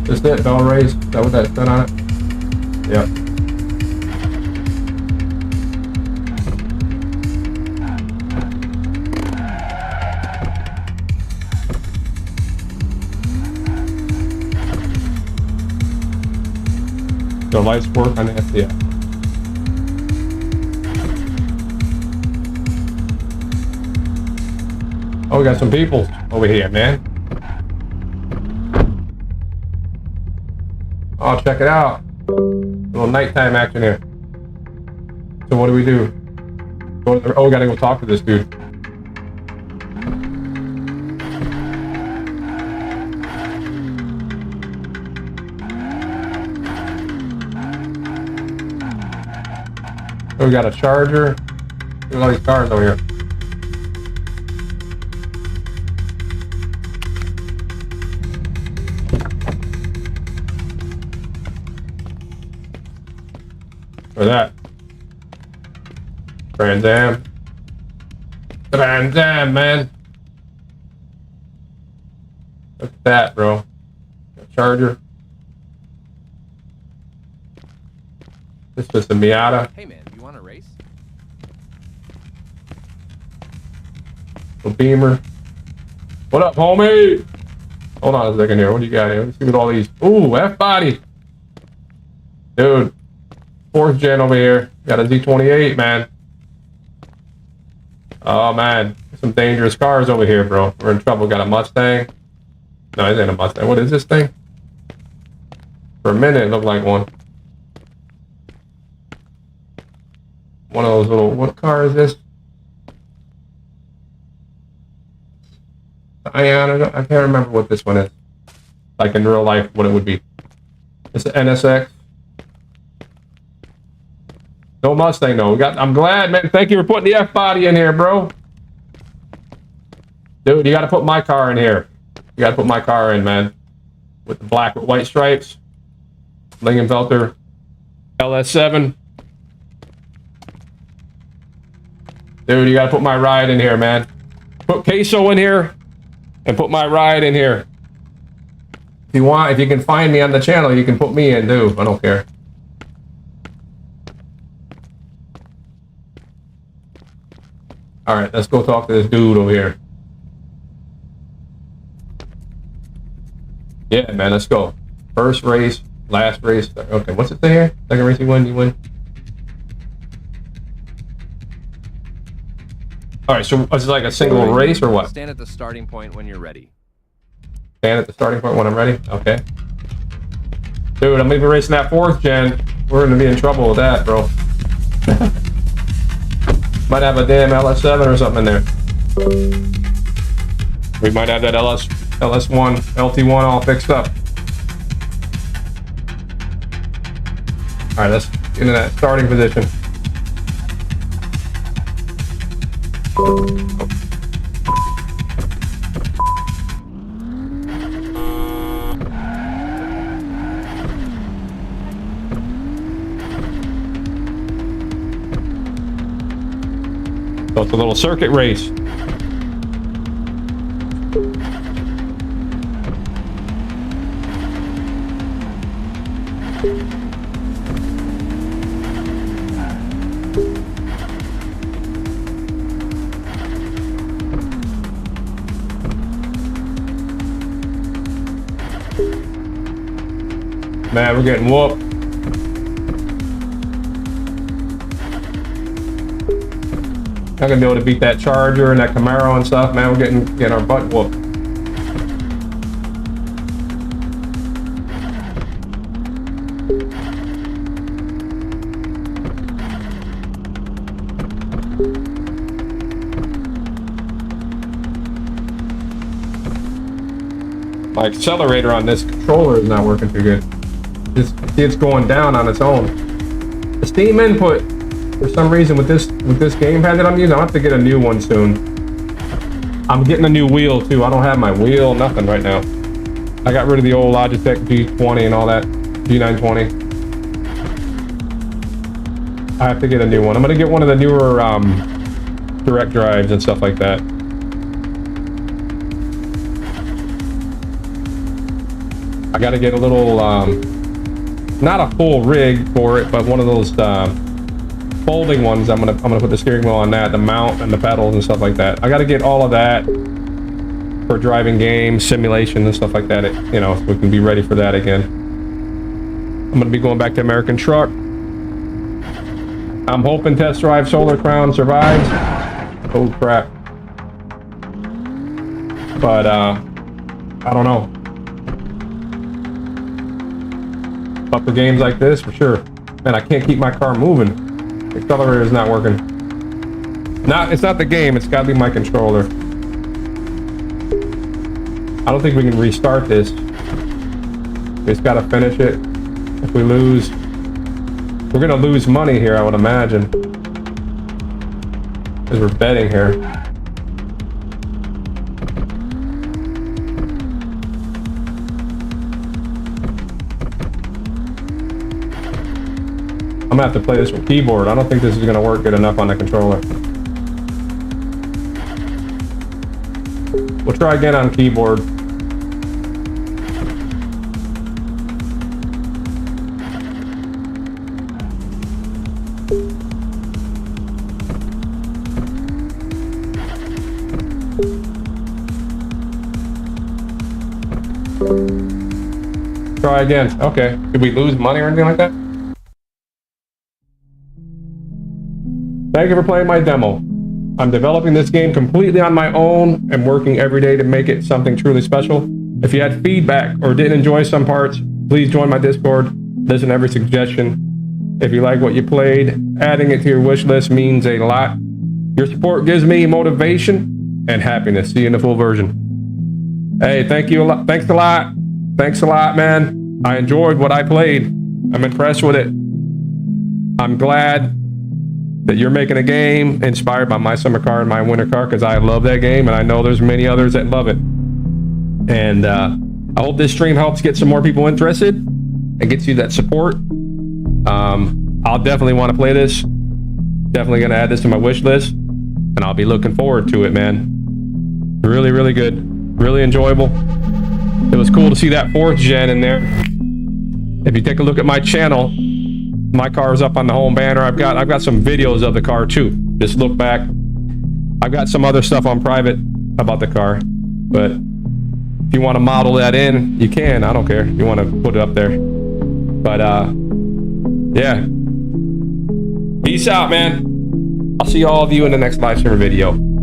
Is it Bellrace? Is that what that said on it? Yep. The lights work on the SDF. Oh, we got some people over here, man. Oh, check it out. A little nighttime action here. So what do we do? Oh, we gotta go talk to this dude. Oh, we got a charger. Look at all these cars over here. For that. Trans Am. Trans Am, man. Look at that, bro. A charger. This is the Miata. Hey man, you want to race? A Beamer. What up, homie? Hold on a second here. What do you got here? Let's see what all these. Ooh, F-body. Dude. 4th gen over here. Got a Z28, man. Oh, man. Some dangerous cars over here, bro. We're in trouble. Got a Mustang. No, it ain't a Mustang. What is this thing? For a minute, it looked like one. One of those little... What car is this? I can't remember what this one is. Like in real life, what it would be. It's an NSX. No Mustang, though. I'm glad, man. Thank you for putting the F-body in here, bro. Dude, you got to put my car in here. You got to put my car in, man. With the black with white stripes. Lingenfelter. LS7. Dude, you got to put my ride in here, man. Put CaseOh in here. And put my ride in here. If you want, if you can find me on the channel, you can put me in, too. I don't care. All right, let's go talk to this dude over here. Yeah, man, let's go. First race, last race. Okay, what's it say here? Second race you win, you win. All right, so is it like a single race or what? Stand at the starting point when you're ready. Stand at the starting point when I'm ready? Okay. Dude, I'm even racing that 4th gen. We're gonna be in trouble with that, bro. Might have a damn LS7 or something in there. We might have that LS1, LT1 all fixed up. All right, let's get into that starting position. So it's a little circuit race. Man, we're getting whooped. Not gonna be able to beat that Charger and that Camaro and stuff, man. We're getting our butt whooped. My accelerator on this controller is not working too good. It's going down on its own. The Steam input, for some reason, with this gamepad that I'm using, I'll have to get a new one soon. I'm getting a new wheel too. I don't have my wheel, nothing right now. I got rid of the old Logitech G20 and all that, G920. I have to get a new one. I'm gonna get one of the newer direct drives and stuff like that. I gotta get a little, not a full rig for it, but one of those folding ones. I'm gonna put the steering wheel on that, the mount and the pedals and stuff like that. I gotta get all of that for driving games, simulation and stuff like that. You know, so we can be ready for that again. I'm gonna be going back to American Truck. I'm hoping Test Drive Solar Crown survives. Oh crap. But I don't know. But for games like this, for sure. Man, I can't keep my car moving. The accelerator is not working. It's not the game, it's gotta be my controller. I don't think we can restart this. We just gotta finish it. If we lose, we're gonna lose money here, I would imagine. Because we're betting here. I'm gonna have to play this with keyboard. I don't think this is gonna work good enough on the controller. We'll try again on keyboard. Try again. Okay. Did we lose money or anything like that? Thank you for playing my demo. I'm developing this game completely on my own and working every day to make it something truly special. If you had feedback or didn't enjoy some parts, please join my Discord. Listen to every suggestion. If you like what you played, adding it to your wish list means a lot. Your support gives me motivation and happiness. See you in the full version. Hey, thank you a lot. Thanks a lot. Thanks a lot, man. I enjoyed what I played. I'm impressed with it. I'm glad that you're making a game inspired by my summer car and my winter car, because I love that game and I know there's many others that love it. And I hope this stream helps get some more people interested and gets you that support. I'll definitely want to play this. Definitely going to add this to my wish list, and I'll be looking forward to it, man. Really, really good. Really enjoyable. It was cool to see that 4th gen in there. If you take a look at my channel, my car is up on the home banner. I've got some videos of the car too. Just look back. I've got some other stuff on private about the car, but if you want to model that in, you can. I don't care. You want to put it up there. But yeah. Peace out, man. I'll see all of you in the next live stream video.